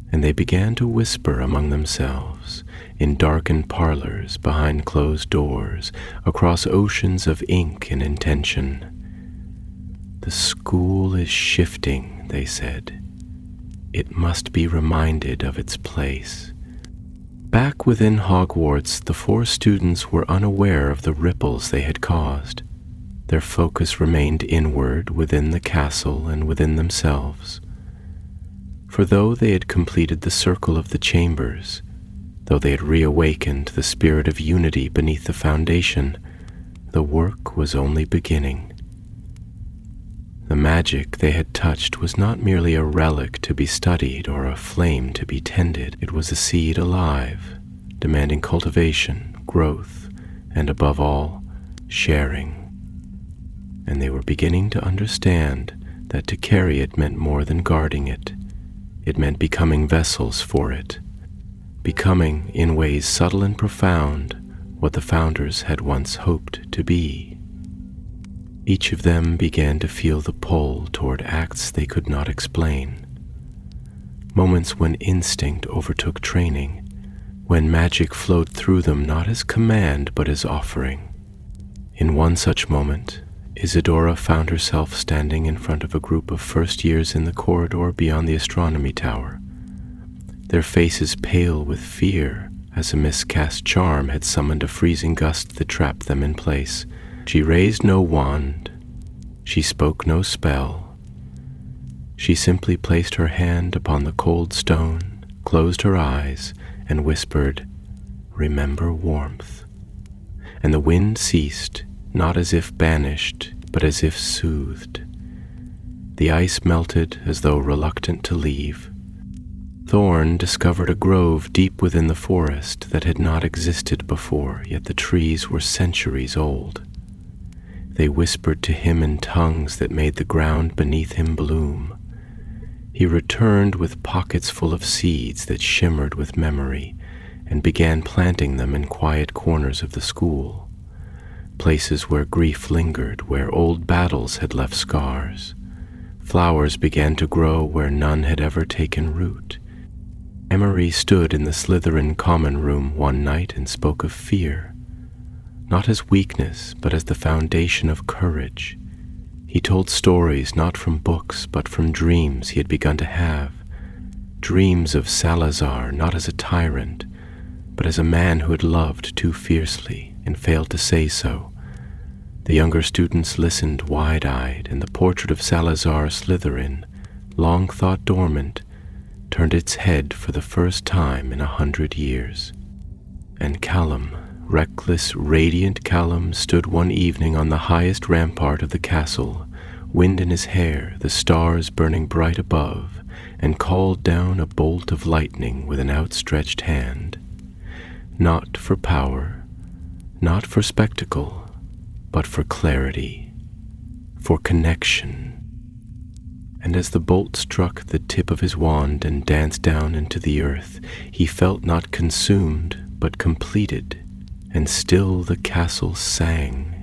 And they began to whisper among themselves, in darkened parlors, behind closed doors, across oceans of ink and intention. "The school is shifting," they said. "It must be reminded of its place." Back within Hogwarts, the 4 students were unaware of the ripples they had caused. Their focus remained inward within the castle and within themselves. For though they had completed the circle of the chambers, though they had reawakened the spirit of unity beneath the foundation, the work was only beginning. The magic they had touched was not merely a relic to be studied or a flame to be tended. It was a seed alive, demanding cultivation, growth, and above all, sharing. And they were beginning to understand that to carry it meant more than guarding it. It meant becoming vessels for it, becoming, in ways subtle and profound, what the founders had once hoped to be. Each of them began to feel the pull toward acts they could not explain. Moments when instinct overtook training, when magic flowed through them not as command but as offering. In one such moment, Isadora found herself standing in front of a group of first years in the corridor beyond the astronomy tower, their faces pale with fear as a miscast charm had summoned a freezing gust that trapped them in place. She raised no wand, she spoke no spell. She simply placed her hand upon the cold stone, closed her eyes, and whispered, "Remember warmth." And the wind ceased, not as if banished, but as if soothed. The ice melted as though reluctant to leave. Thorn discovered a grove deep within the forest that had not existed before, yet the trees were centuries old. They whispered to him in tongues that made the ground beneath him bloom. He returned with pockets full of seeds that shimmered with memory and began planting them in quiet corners of the school, places where grief lingered, where old battles had left scars. Flowers began to grow where none had ever taken root. Emery stood in the Slytherin common room one night and spoke of fear. not as weakness, but as the foundation of courage. He told stories not from books, but from dreams he had begun to have. Dreams of Salazar not as a tyrant, but as a man who had loved too fiercely and failed to say so. The younger students listened wide-eyed, and the portrait of Salazar Slytherin, long thought dormant, turned its head for the first time in 100 years. And Callum, reckless, radiant Callum, stood one evening on the highest rampart of the castle, wind in his hair, the stars burning bright above, and called down a bolt of lightning with an outstretched hand. Not for power, not for spectacle, but for clarity, for connection. And as the bolt struck the tip of his wand and danced down into the earth, he felt not consumed, but completed, and still the castle sang.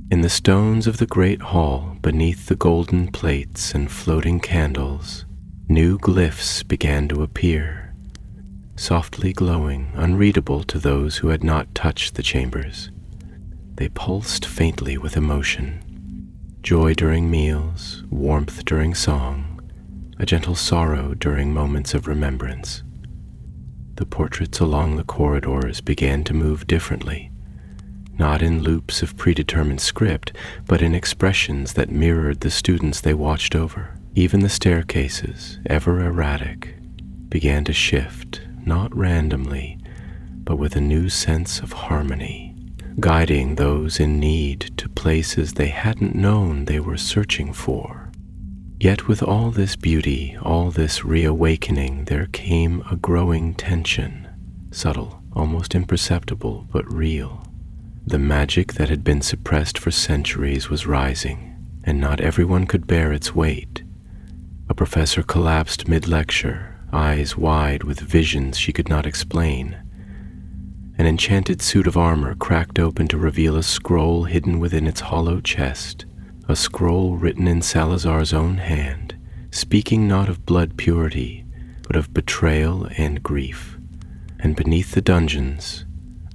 In the stones of the great hall, beneath the golden plates and floating candles, new glyphs began to appear, softly glowing, unreadable to those who had not touched the chambers. They pulsed faintly with emotion. Joy during meals, warmth during song, a gentle sorrow during moments of remembrance. The portraits along the corridors began to move differently, not in loops of predetermined script, but in expressions that mirrored the students they watched over. Even the staircases, ever erratic, began to shift, not randomly, but with a new sense of harmony, guiding those in need to places they hadn't known they were searching for. Yet with all this beauty, all this reawakening, there came a growing tension, subtle, almost imperceptible, but real. The magic that had been suppressed for centuries was rising, and not everyone could bear its weight. A professor collapsed mid-lecture, eyes wide with visions she could not explain. An enchanted suit of armor cracked open to reveal a scroll hidden within its hollow chest, a scroll written in Salazar's own hand, speaking not of blood purity, but of betrayal and grief. And beneath the dungeons,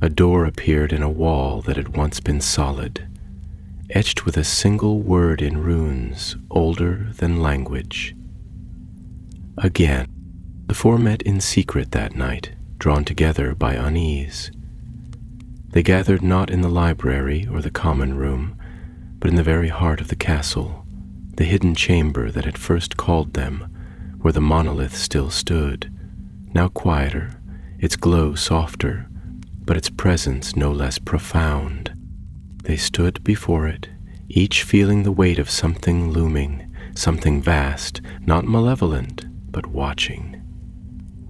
a door appeared in a wall that had once been solid, etched with a single word in runes older than language. Again, the four met in secret that night, drawn together by unease. They gathered not in the library or the common room, but in the very heart of the castle, the hidden chamber that had first called them, where the monolith still stood, now quieter, its glow softer, but its presence no less profound. They stood before it, each feeling the weight of something looming, something vast, not malevolent, but watching,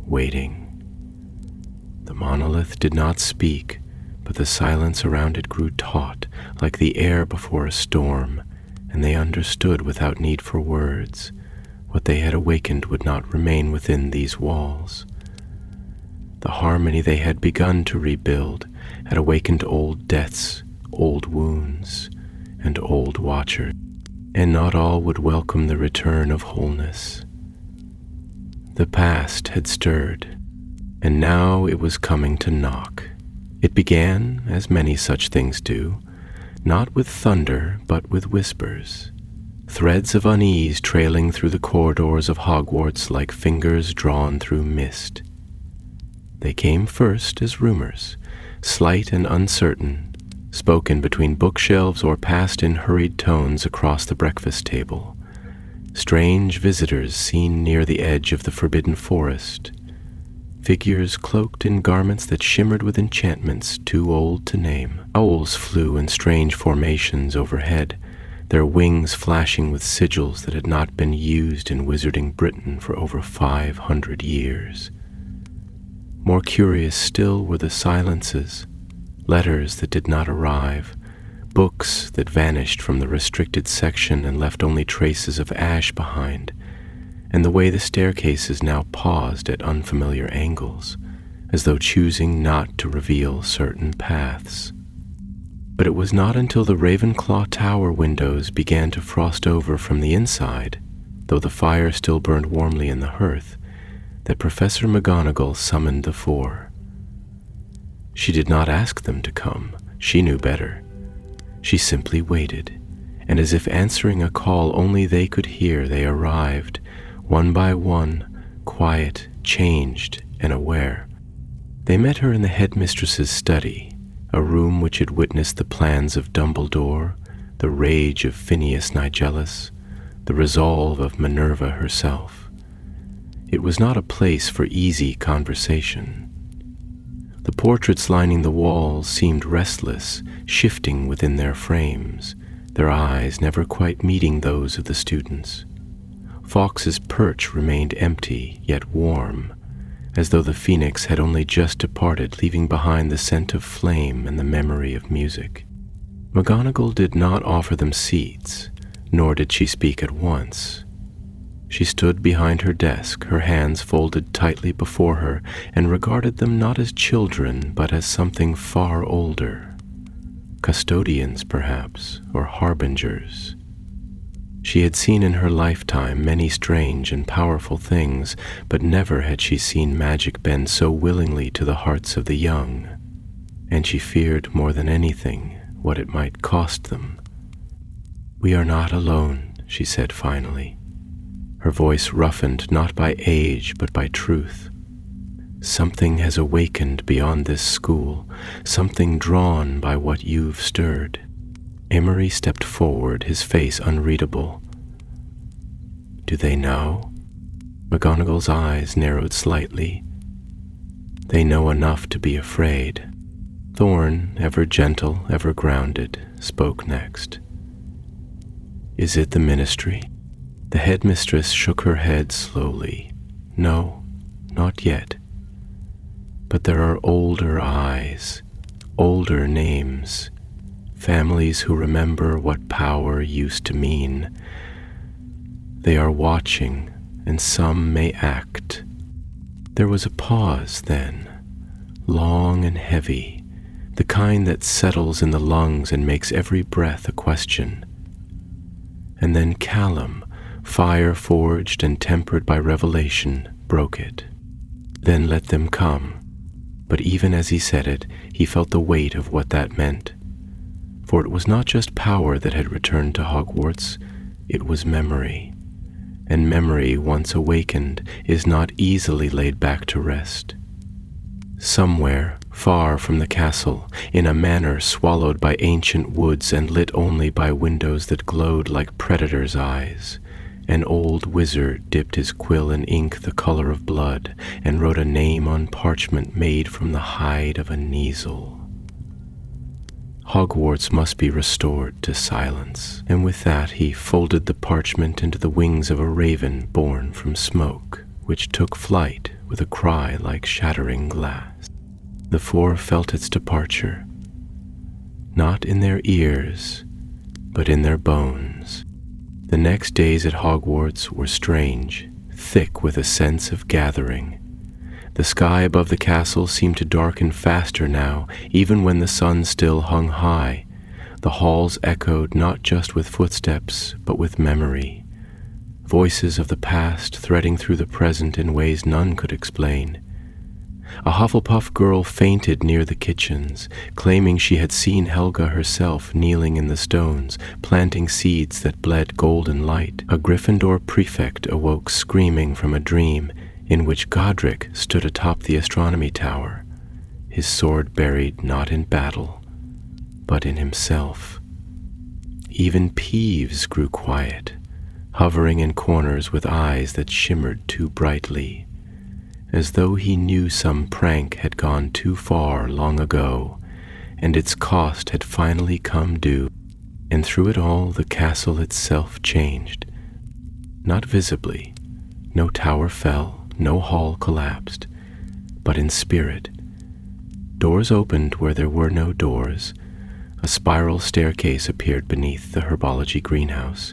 waiting. The monolith did not speak, but the silence around it grew taut, like the air before a storm, and they understood without need for words. What they had awakened would not remain within these walls. The harmony they had begun to rebuild had awakened old deaths, old wounds, and old watchers, and not all would welcome the return of wholeness. The past had stirred, and now it was coming to knock. It began, as many such things do, not with thunder, but with whispers, threads of unease trailing through the corridors of Hogwarts like fingers drawn through mist. They came first as rumors, slight and uncertain, spoken between bookshelves or passed in hurried tones across the breakfast table. Strange visitors seen near the edge of the forbidden forest, figures cloaked in garments that shimmered with enchantments too old to name. Owls flew in strange formations overhead, their wings flashing with sigils that had not been used in wizarding Britain for over 500 years. More curious still were the silences, letters that did not arrive, books that vanished from the restricted section and left only traces of ash behind, and the way the staircases now paused at unfamiliar angles, as though choosing not to reveal certain paths. But it was not until the Ravenclaw Tower windows began to frost over from the inside, though the fire still burned warmly in the hearth, that Professor McGonagall summoned the four. She did not ask them to come. She knew better. She simply waited, and as if answering a call only they could hear, they arrived, one by one, quiet, changed, and aware. They met her in the headmistress's study, a room which had witnessed the plans of Dumbledore, the rage of Phineas Nigellus, the resolve of Minerva herself. It was not a place for easy conversation. The portraits lining the walls seemed restless, shifting within their frames, their eyes never quite meeting those of the students. Fawkes's perch remained empty, yet warm, as though the phoenix had only just departed, leaving behind the scent of flame and the memory of music. McGonagall did not offer them seats, nor did she speak at once. She stood behind her desk, her hands folded tightly before her, and regarded them not as children, but as something far older. Custodians, perhaps, or harbingers. She had seen in her lifetime many strange and powerful things, but never had she seen magic bend so willingly to the hearts of the young, and she feared more than anything what it might cost them. "We are not alone," she said finally, her voice roughened not by age but by truth. "Something has awakened beyond this school, something drawn by what you've stirred." Amory stepped forward, his face unreadable. "Do they know?" McGonagall's eyes narrowed slightly. "They know enough to be afraid." Thorn, ever gentle, ever grounded, spoke next. "Is it the ministry?" The headmistress shook her head slowly. "No, not yet. But there are older eyes, older names, families who remember what power used to mean. They are watching, and some may act." There was a pause then, long and heavy, the kind that settles in the lungs and makes every breath a question. And then Callum, fire forged and tempered by revelation, broke it. "Then let them come." But even as he said it, he felt the weight of what that meant. For it was not just power that had returned to Hogwarts, it was memory. And memory, once awakened, is not easily laid back to rest. Somewhere, far from the castle, in a manor swallowed by ancient woods and lit only by windows that glowed like predators' eyes, an old wizard dipped his quill in ink the color of blood and wrote a name on parchment made from the hide of a Kneazle. Hogwarts must be restored to silence, and with that he folded the parchment into the wings of a raven born from smoke, which took flight with a cry like shattering glass. The four felt its departure, not in their ears, but in their bones. The next days at Hogwarts were strange, thick with a sense of gathering. The sky above the castle seemed to darken faster now, even when the sun still hung high. The halls echoed not just with footsteps, but with memory. Voices of the past threading through the present in ways none could explain. A Hufflepuff girl fainted near the kitchens, claiming she had seen Helga herself kneeling in the stones, planting seeds that bled golden light. A Gryffindor prefect awoke screaming from a dream in which Godric stood atop the astronomy tower, his sword buried not in battle, but in himself. Even Peeves grew quiet, hovering in corners with eyes that shimmered too brightly, as though he knew some prank had gone too far long ago, and its cost had finally come due. And through it all the castle itself changed. Not visibly, no tower fell, no hall collapsed, but in spirit. Doors opened where there were no doors. A spiral staircase appeared beneath the herbology greenhouse,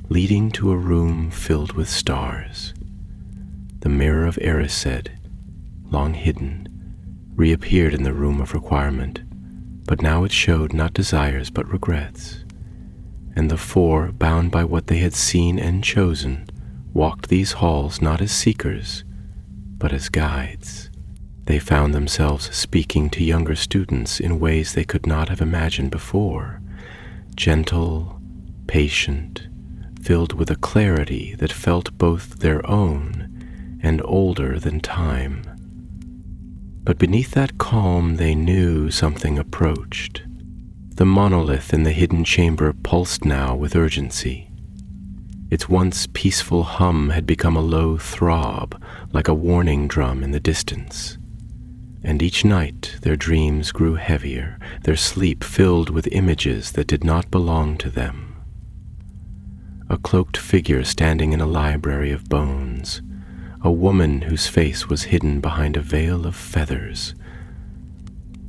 leading to a room filled with stars. The Mirror of Erised, long hidden, reappeared in the room of requirement, but now it showed not desires but regrets. And the four, bound by what they had seen and chosen, walked these halls not as seekers, but as guides. They found themselves speaking to younger students in ways they could not have imagined before, gentle, patient, filled with a clarity that felt both their own and older than time. But beneath that calm they knew something approached. The monolith in the hidden chamber pulsed now with urgency. Its once peaceful hum had become a low throb, like a warning drum in the distance. And each night their dreams grew heavier, their sleep filled with images that did not belong to them. A cloaked figure standing in a library of bones, a woman whose face was hidden behind a veil of feathers,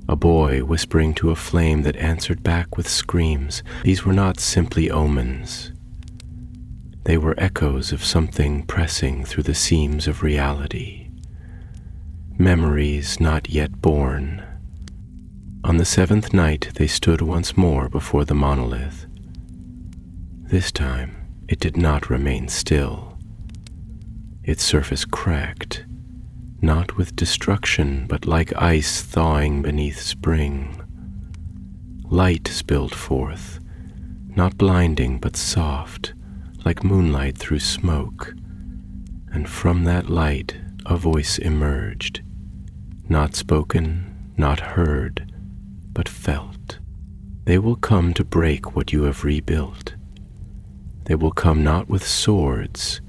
a boy whispering to a flame that answered back with screams. These were not simply omens. They were echoes of something pressing through the seams of reality. Memories not yet born. On the seventh night they stood once more before the monolith. This time it did not remain still. Its surface cracked, not with destruction, but like ice thawing beneath spring. Light spilled forth, not blinding but soft, like moonlight through smoke, and from that light a voice emerged, not spoken, not heard, but felt. They will come to break what you have rebuilt. They will come not with swords,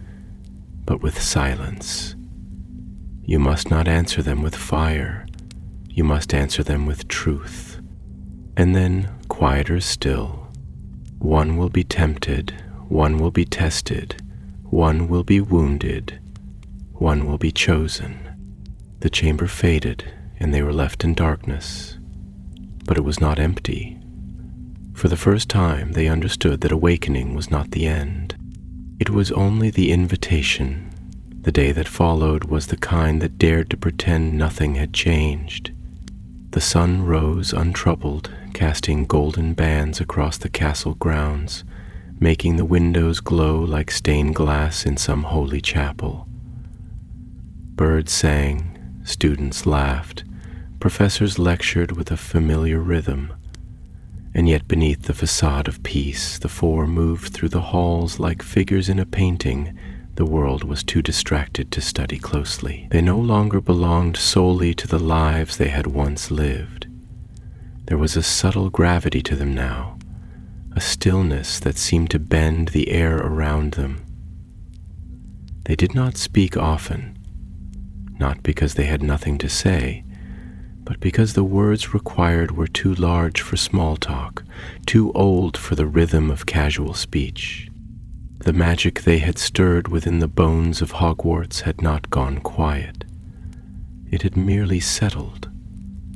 but with silence. You must not answer them with fire. You must answer them with truth. And then, quieter still, one will be tempted, one will be tested, one will be wounded, one will be chosen. The chamber faded, and they were left in darkness. But it was not empty. For the first time, they understood that awakening was not the end. It was only the invitation. The day that followed was the kind that dared to pretend nothing had changed. The sun rose untroubled, casting golden bands across the castle grounds, making the windows glow like stained glass in some holy chapel. Birds sang, students laughed, professors lectured with a familiar rhythm. And yet beneath the facade of peace, the four moved through the halls like figures in a painting. The world was too distracted to study closely. They no longer belonged solely to the lives they had once lived. There was a subtle gravity to them now, a stillness that seemed to bend the air around them. They did not speak often, not because they had nothing to say, but because the words required were too large for small talk, too old for the rhythm of casual speech. The magic they had stirred within the bones of Hogwarts had not gone quiet. It had merely settled,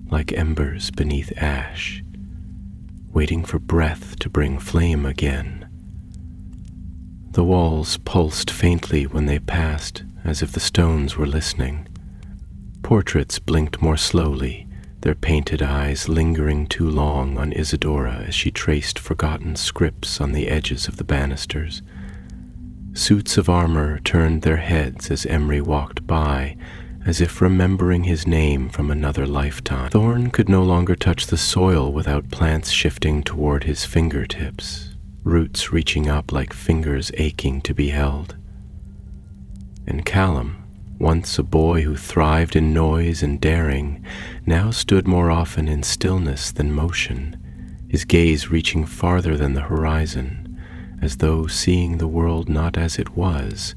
like embers beneath ash, waiting for breath to bring flame again. The walls pulsed faintly when they passed, as if the stones were listening. Portraits blinked more slowly, their painted eyes lingering too long on Isadora as she traced forgotten scripts on the edges of the banisters. Suits of armor turned their heads as Emery walked by, as if remembering his name from another lifetime. Thorn could no longer touch the soil without plants shifting toward his fingertips, roots reaching up like fingers aching to be held. And Callum, once a boy who thrived in noise and daring, now stood more often in stillness than motion, his gaze reaching farther than the horizon, as though seeing the world not as it was,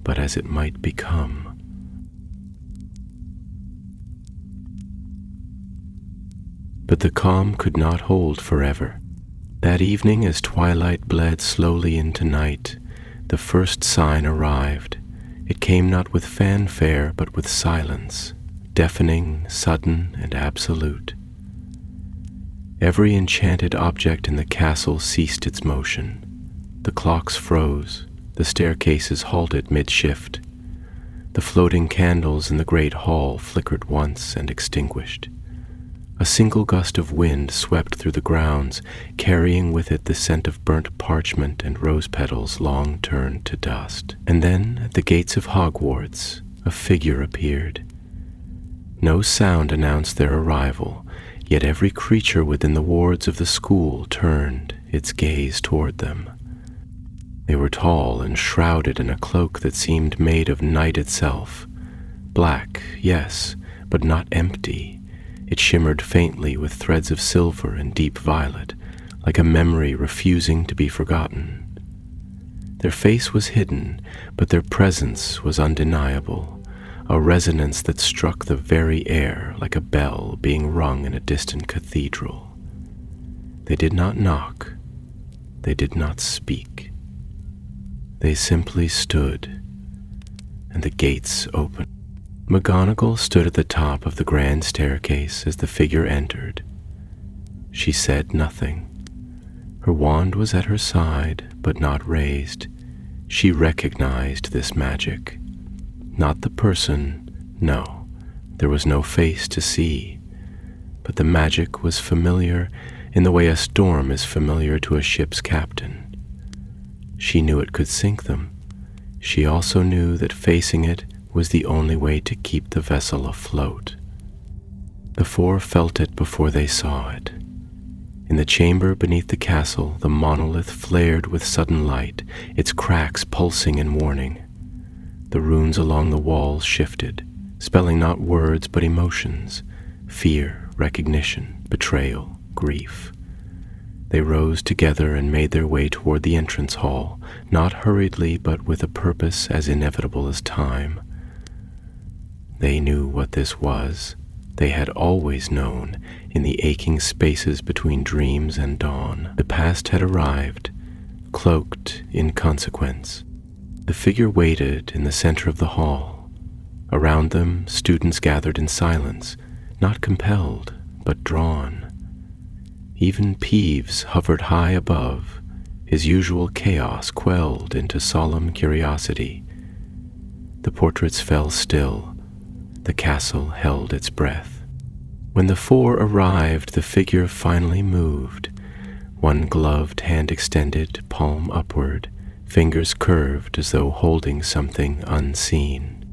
but as it might become. But the calm could not hold forever. That evening, as twilight bled slowly into night, the first sign arrived. It came not with fanfare, but with silence, deafening, sudden, and absolute. Every enchanted object in the castle ceased its motion. The clocks froze, the staircases halted mid-shift. The floating candles in the great hall flickered once and extinguished. A single gust of wind swept through the grounds, carrying with it the scent of burnt parchment and rose petals long turned to dust. And then, at the gates of Hogwarts, a figure appeared. No sound announced their arrival, yet every creature within the wards of the school turned its gaze toward them. They were tall and shrouded in a cloak that seemed made of night itself. Black, yes, but not empty. It shimmered faintly with threads of silver and deep violet, like a memory refusing to be forgotten. Their face was hidden, but their presence was undeniable, a resonance that struck the very air like a bell being rung in a distant cathedral. They did not knock. They did not speak. They simply stood, and the gates opened. McGonagall stood at the top of the grand staircase as the figure entered. She said nothing. Her wand was at her side, but not raised. She recognized this magic. Not the person, no, there was no face to see, but the magic was familiar in the way a storm is familiar to a ship's captain. She knew it could sink them. She also knew that facing it was the only way to keep the vessel afloat. The four felt it before they saw it. In the chamber beneath the castle, the monolith flared with sudden light, its cracks pulsing in warning. The runes along the walls shifted, spelling not words but emotions, fear, recognition, betrayal, grief. They rose together and made their way toward the entrance hall, not hurriedly but with a purpose as inevitable as time. They knew what this was. They had always known, in the aching spaces between dreams and dawn. The past had arrived, cloaked in consequence. The figure waited in the center of the hall. Around them, students gathered in silence, not compelled, but drawn. Even Peeves hovered high above, his usual chaos quelled into solemn curiosity. The portraits fell still. The castle held its breath. When the four arrived, the figure finally moved, one gloved hand extended, palm upward, fingers curved as though holding something unseen.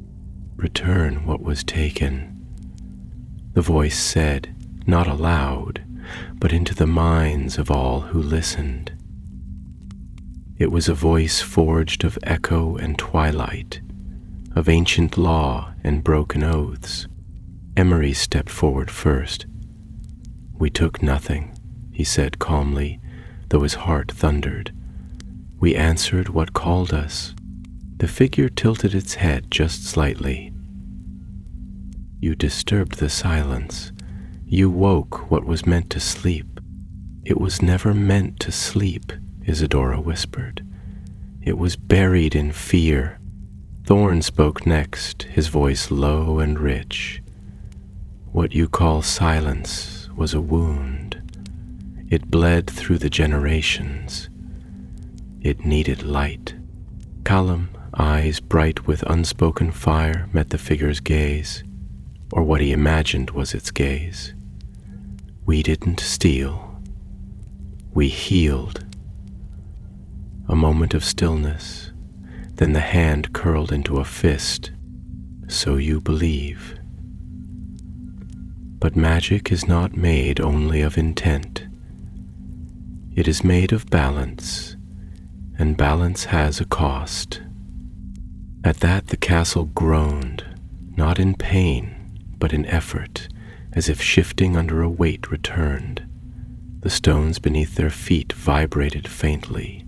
"Return what was taken," the voice said, not aloud, but into the minds of all who listened. It was a voice forged of echo and twilight, of ancient law and broken oaths. Emery stepped forward first. "We took nothing," he said calmly, though his heart thundered. "We answered what called us." The figure tilted its head just slightly. "You disturbed the silence. You woke what was meant to sleep." "It was never meant to sleep," Isadora whispered. "It was buried in fear." Thorn spoke next, his voice low and rich. "What you call silence was a wound. It bled through the generations. It needed light." Callum, eyes bright with unspoken fire, met the figure's gaze, or what he imagined was its gaze. "We didn't steal. We healed." A moment of stillness, then the hand curled into a fist. "So you believe. But magic is not made only of intent. It is made of balance, and balance has a cost." At that the castle groaned, not in pain, but in effort, as if shifting under a weight returned. The stones beneath their feet vibrated faintly.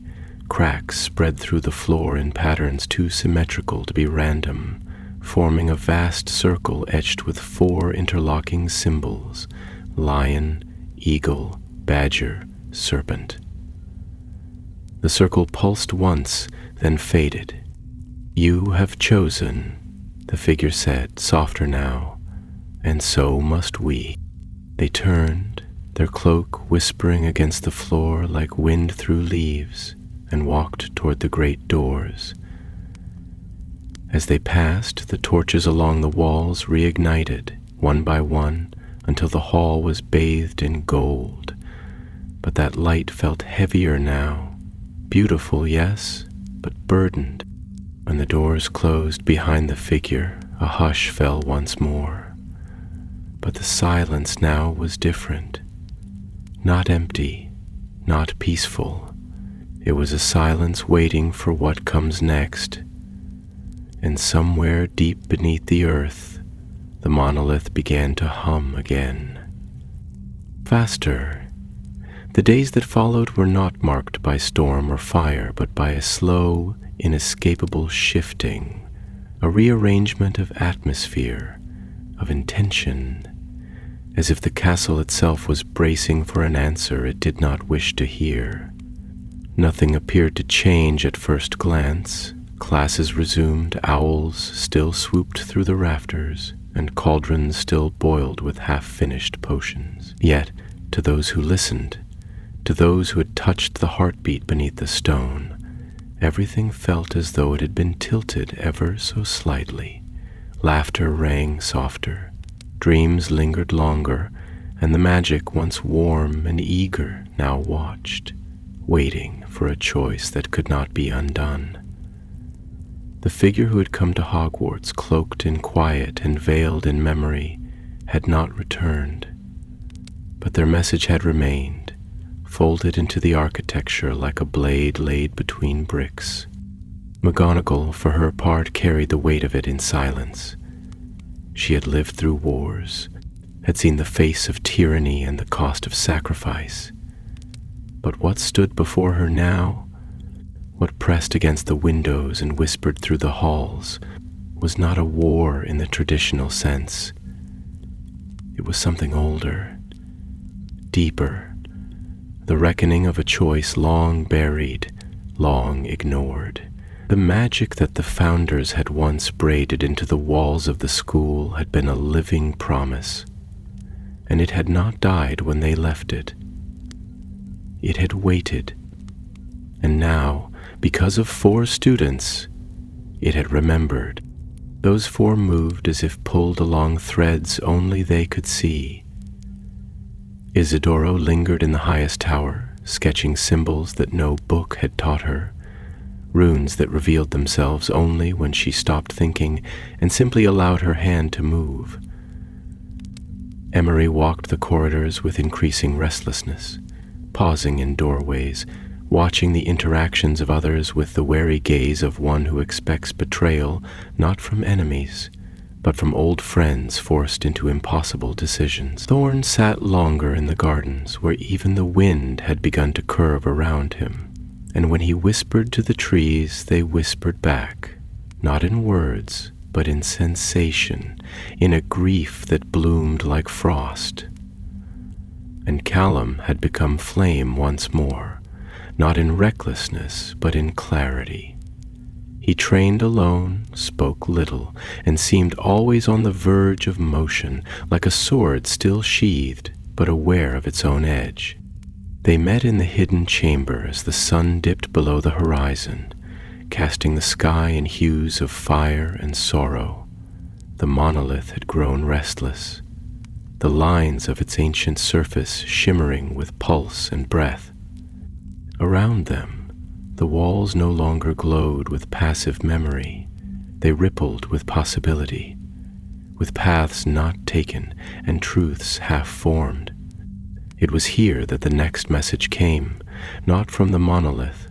Cracks spread through the floor in patterns too symmetrical to be random, forming a vast circle etched with 4 interlocking symbols: lion, eagle, badger, serpent. The circle pulsed once, then faded. "You have chosen," the figure said, softer now, "and so must we." They turned, their cloak whispering against the floor like wind through leaves, and walked toward the great doors. As they passed, the torches along the walls reignited, one by one, until the hall was bathed in gold. But that light felt heavier now. Beautiful, yes, but burdened. When the doors closed behind the figure, a hush fell once more. But the silence now was different. Not empty, not peaceful. It was a silence waiting for what comes next. And somewhere deep beneath the earth, the monolith began to hum again. Faster. The days that followed were not marked by storm or fire, but by a slow, inescapable shifting, a rearrangement of atmosphere, of intention, as if the castle itself was bracing for an answer it did not wish to hear. Nothing appeared to change at first glance. Classes resumed, owls still swooped through the rafters, and cauldrons still boiled with half-finished potions. Yet, to those who listened, to those who had touched the heartbeat beneath the stone, everything felt as though it had been tilted ever so slightly. Laughter rang softer, dreams lingered longer, and the magic, once warm and eager, now watched, waiting for a choice that could not be undone. The figure who had come to Hogwarts, cloaked in quiet and veiled in memory, had not returned, but their message had remained, folded into the architecture like a blade laid between bricks. McGonagall, for her part, carried the weight of it in silence. She had lived through wars, had seen the face of tyranny and the cost of sacrifice. But what stood before her now, what pressed against the windows and whispered through the halls, was not a war in the traditional sense. It was something older, deeper, the reckoning of a choice long buried, long ignored. The magic that the founders had once braided into the walls of the school had been a living promise, and it had not died when they left it. It had waited, and now, because of 4 students, it had remembered. Those 4 moved as if pulled along threads only they could see. Isidoro lingered in the highest tower, sketching symbols that no book had taught her, runes that revealed themselves only when she stopped thinking and simply allowed her hand to move. Emery walked the corridors with increasing restlessness, pausing in doorways, watching the interactions of others with the wary gaze of one who expects betrayal not from enemies, but from old friends forced into impossible decisions. Thorn sat longer in the gardens, where even the wind had begun to curve around him, and when he whispered to the trees, they whispered back, not in words, but in sensation, in a grief that bloomed like frost. And Callum had become flame once more, not in recklessness, but in clarity. He trained alone, spoke little, and seemed always on the verge of motion, like a sword still sheathed, but aware of its own edge. They met in the hidden chamber as the sun dipped below the horizon, casting the sky in hues of fire and sorrow. The monolith had grown restless, the lines of its ancient surface shimmering with pulse and breath. Around them, the walls no longer glowed with passive memory. They rippled with possibility, with paths not taken and truths half-formed. It was here that the next message came, not from the monolith,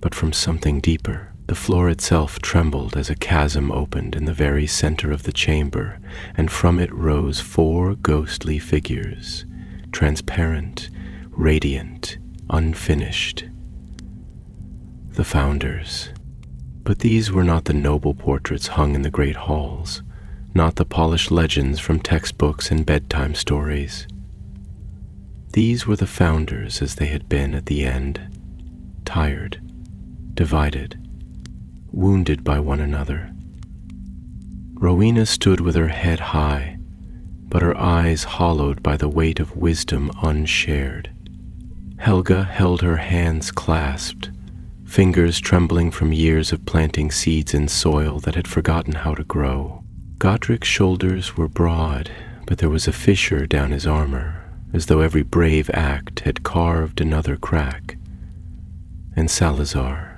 but from something deeper. The floor itself trembled as a chasm opened in the very center of the chamber, and from it rose 4 ghostly figures, transparent, radiant, unfinished. The founders. But these were not the noble portraits hung in the great halls, not the polished legends from textbooks and bedtime stories. These were the founders as they had been at the end, tired, divided, wounded by one another. Rowena stood with her head high, but her eyes hollowed by the weight of wisdom unshared. Helga held her hands clasped, fingers trembling from years of planting seeds in soil that had forgotten how to grow. Godric's shoulders were broad, but there was a fissure down his armor, as though every brave act had carved another crack. And Salazar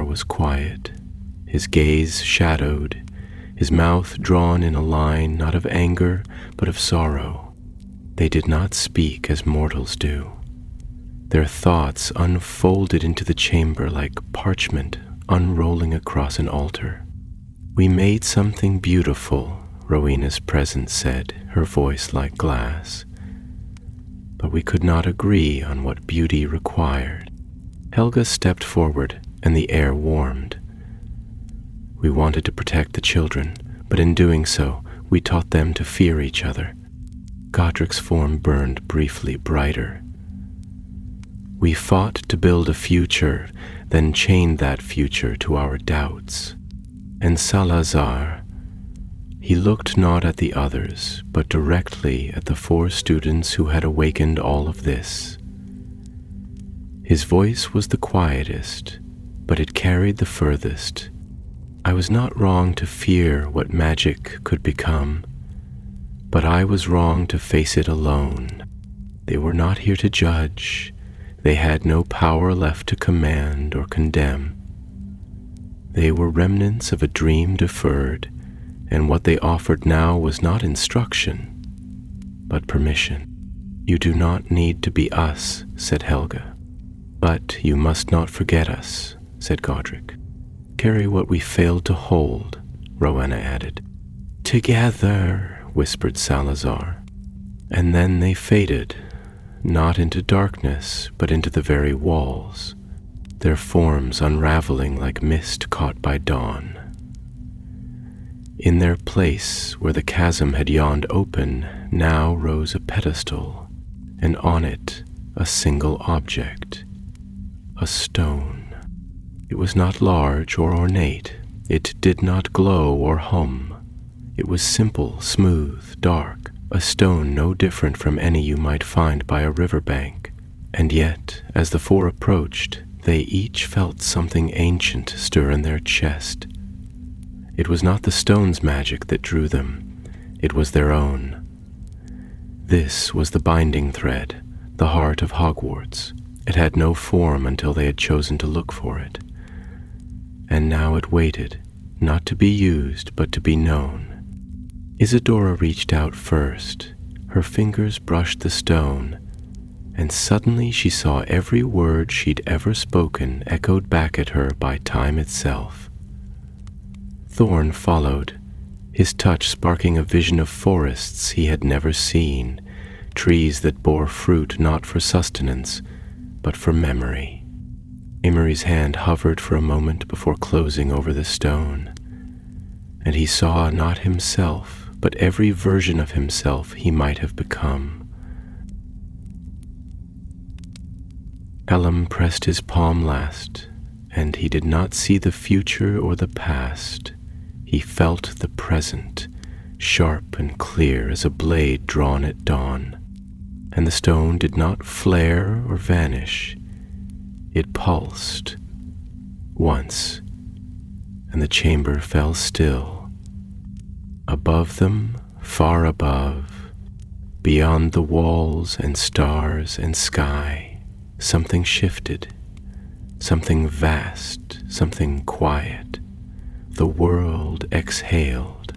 was quiet, his gaze shadowed, his mouth drawn in a line not of anger but of sorrow. They did not speak as mortals do. Their thoughts unfolded into the chamber like parchment unrolling across an altar. "We made something beautiful," Rowena's presence said, her voice like glass. "But we could not agree on what beauty required." Helga stepped forward, and the air warmed. "We wanted to protect the children, but in doing so, we taught them to fear each other." Godric's form burned briefly brighter. "We fought to build a future, then chained that future to our doubts. And Salazar," he looked not at the others, but directly at the 4 students who had awakened all of this. His voice was the quietest, but it carried the furthest. "I was not wrong to fear what magic could become, but I was wrong to face it alone. They were not here to judge. They had no power left to command or condemn. They were remnants of a dream deferred, and what they offered now was not instruction, but permission." "You do not need to be us," said Helga. "But you must not forget us," said Godric. "Carry what we failed to hold," Rowena added. "Together," whispered Salazar. And then they faded, not into darkness, but into the very walls, their forms unraveling like mist caught by dawn. In their place, where the chasm had yawned open, now rose a pedestal, and on it a single object, a stone. It was not large or ornate. It did not glow or hum. It was simple, smooth, dark, a stone no different from any you might find by a riverbank. And yet, as the 4 approached, they each felt something ancient stir in their chest. It was not the stone's magic that drew them. It was their own. This was the binding thread, the heart of Hogwarts. It had no form until they had chosen to look for it. And now it waited, not to be used, but to be known. Isadora reached out first. Her fingers brushed the stone, and suddenly she saw every word she'd ever spoken echoed back at her by time itself. Thorn followed, his touch sparking a vision of forests he had never seen, trees that bore fruit not for sustenance, but for memory. Imry's hand hovered for a moment before closing over the stone, and he saw not himself, but every version of himself he might have become. Ellum pressed his palm last, and he did not see the future or the past. He felt the present, sharp and clear as a blade drawn at dawn. And the stone did not flare or vanish. It pulsed once, and the chamber fell still. Above them, far above, beyond the walls and stars and sky, something shifted, something vast, something quiet. The world exhaled.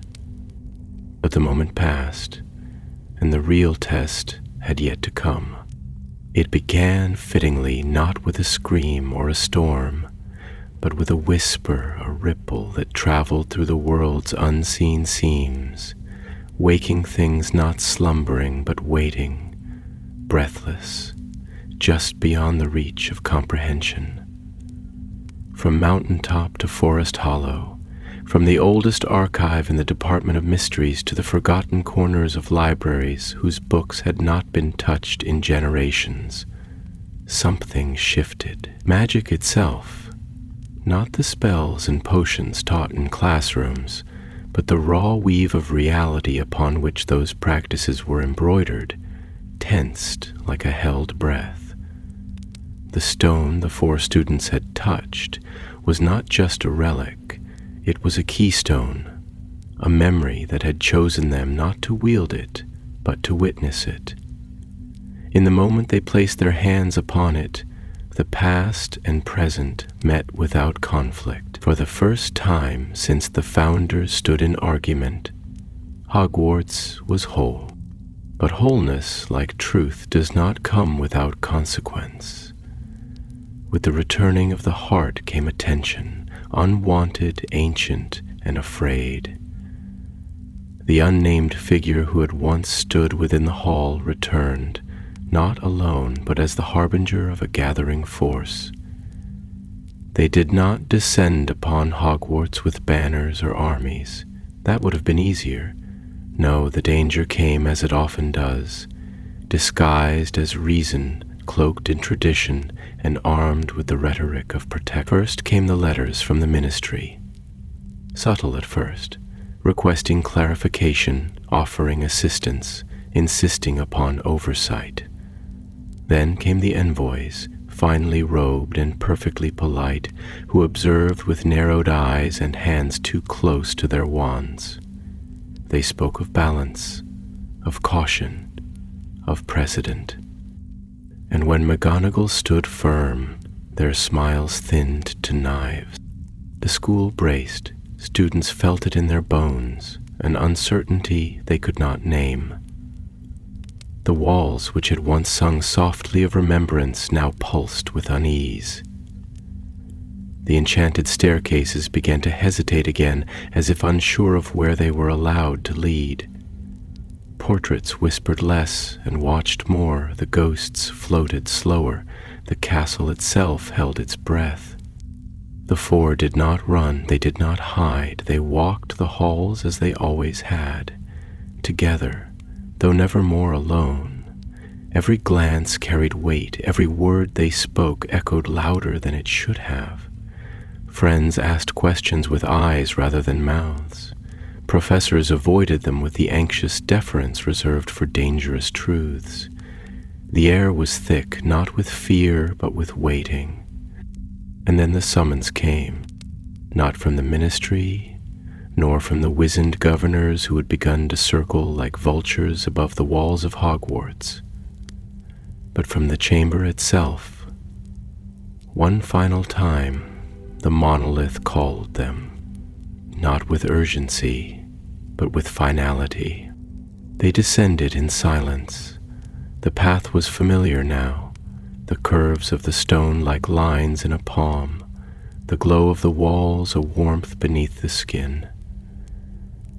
But the moment passed, and the real test had yet to come. It began fittingly not with a scream or a storm, but with a whisper, a ripple that traveled through the world's unseen seams, waking things not slumbering but waiting, breathless, just beyond the reach of comprehension. From mountaintop to forest hollow, from the oldest archive in the Department of Mysteries to the forgotten corners of libraries whose books had not been touched in generations, something shifted. Magic itself, not the spells and potions taught in classrooms, but the raw weave of reality upon which those practices were embroidered, tensed like a held breath. The stone the 4 students had touched was not just a relic, it was a keystone, a memory that had chosen them not to wield it, but to witness it. In the moment they placed their hands upon it, The past and present met without conflict. For the first time since the founders stood in argument, Hogwarts was whole. But wholeness, like truth, does not come without consequence. With the returning of the heart came a tension, unwanted, ancient, and afraid. The unnamed figure who had once stood within the hall returned, not alone, but as the harbinger of a gathering force. They did not descend upon Hogwarts with banners or armies. That would have been easier. No, the danger came as it often does, disguised as reason, cloaked in tradition, and armed with the rhetoric of protection. First came the letters from the ministry, subtle at first, requesting clarification, offering assistance, insisting upon oversight. Then came the envoys, finely robed and perfectly polite, who observed with narrowed eyes and hands too close to their wands. They spoke of balance, of caution, of precedent. And when McGonagall stood firm, their smiles thinned to knives. The school braced. Students felt it in their bones, an uncertainty they could not name. The walls, which had once sung softly of remembrance, now pulsed with unease. The enchanted staircases began to hesitate again, as if unsure of where they were allowed to lead. Portraits whispered less and watched more, the ghosts floated slower, the castle itself held its breath. The four did not run, they did not hide, they walked the halls as they always had, together, though never more alone. Every glance carried weight, every word they spoke echoed louder than it should have. Friends asked questions with eyes rather than mouths. Professors avoided them with the anxious deference reserved for dangerous truths. The air was thick, not with fear, but with waiting. And then the summons came, not from the ministry, nor from the wizened governors who had begun to circle like vultures above the walls of Hogwarts, but from the chamber itself. One final time, the monolith called them, not with urgency, but with finality. They descended in silence. The path was familiar now, the curves of the stone like lines in a palm, the glow of the walls a warmth beneath the skin.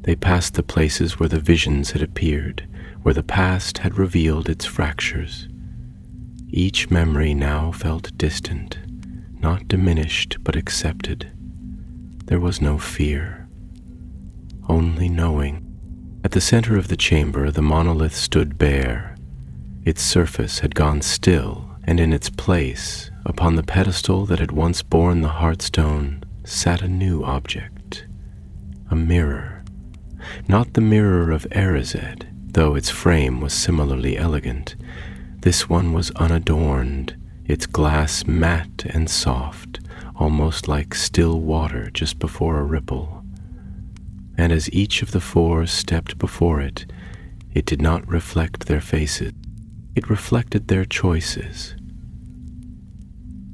They passed the places where the visions had appeared, where the past had revealed its fractures. Each memory now felt distant, not diminished but accepted. There was no fear, only knowing. At the center of the chamber, the monolith stood bare. Its surface had gone still, and in its place, upon the pedestal that had once borne the Heartstone, sat a new object, a mirror. Not the mirror of Erised, though its frame was similarly elegant. This one was unadorned, its glass matte and soft, almost like still water just before a ripple. And as each of the four stepped before it, it did not reflect their faces. It reflected their choices.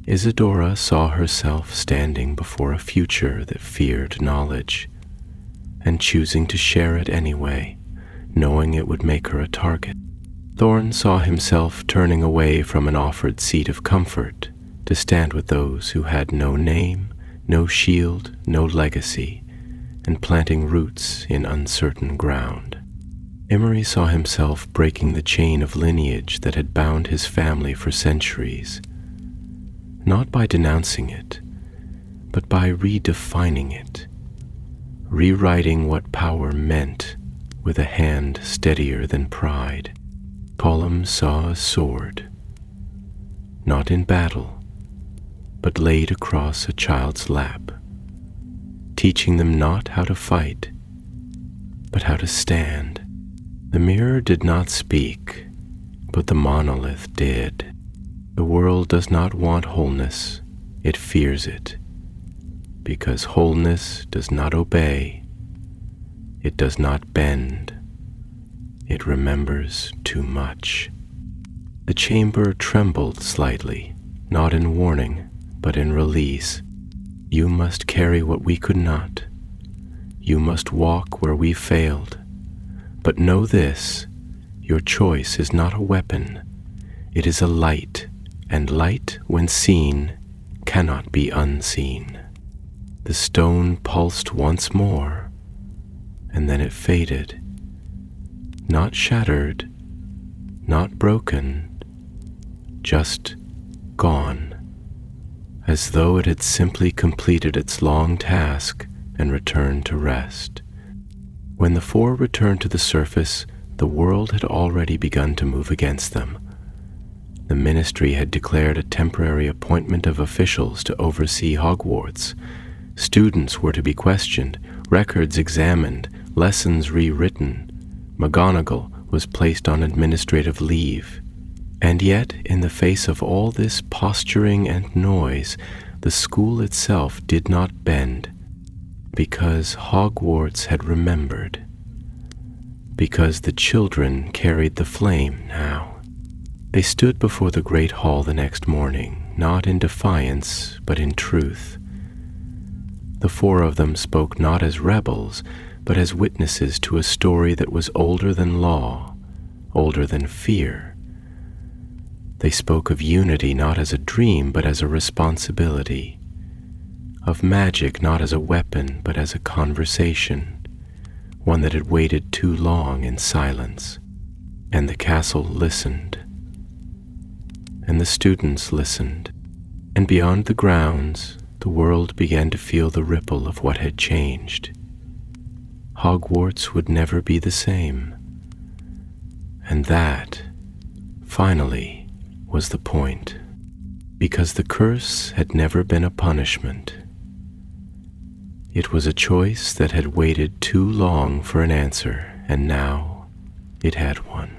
Isadora saw herself standing before a future that feared knowledge, and choosing to share it anyway, knowing it would make her a target. Thorn saw himself turning away from an offered seat of comfort to stand with those who had no name, no shield, no legacy, and planting roots in uncertain ground. Emery saw himself breaking the chain of lineage that had bound his family for centuries, not by denouncing it, but by redefining it, rewriting what power meant with a hand steadier than pride. Colum saw a sword, not in battle, but laid across a child's lap, teaching them not how to fight, but how to stand. The mirror did not speak, but the monolith did. The world does not want wholeness, it fears it, because wholeness does not obey, it does not bend, it remembers too much. The chamber trembled slightly, not in warning, but in release. You must carry what we could not. You must walk where we failed. But know this, your choice is not a weapon. It is a light, and light, when seen, cannot be unseen. The stone pulsed once more, and then it faded. Not shattered, not broken, just gone, as though it had simply completed its long task and returned to rest. When the four returned to the surface, the world had already begun to move against them. The ministry had declared a temporary appointment of officials to oversee Hogwarts. Students were to be questioned, records examined, lessons rewritten. McGonagall was placed on administrative leave. And yet, in the face of all this posturing and noise, the school itself did not bend, because Hogwarts had remembered. Because the children carried the flame now. They stood before the great hall the next morning, not in defiance, but in truth. The four of them spoke not as rebels, but as witnesses to a story that was older than law, older than fear. They spoke of unity not as a dream, but as a responsibility, of magic not as a weapon, but as a conversation, one that had waited too long in silence. And the castle listened, and the students listened, and beyond the grounds, the world began to feel the ripple of what had changed. Hogwarts would never be the same. And that, finally, was the point, because the curse had never been a punishment. It was a choice that had waited too long for an answer, and now it had one.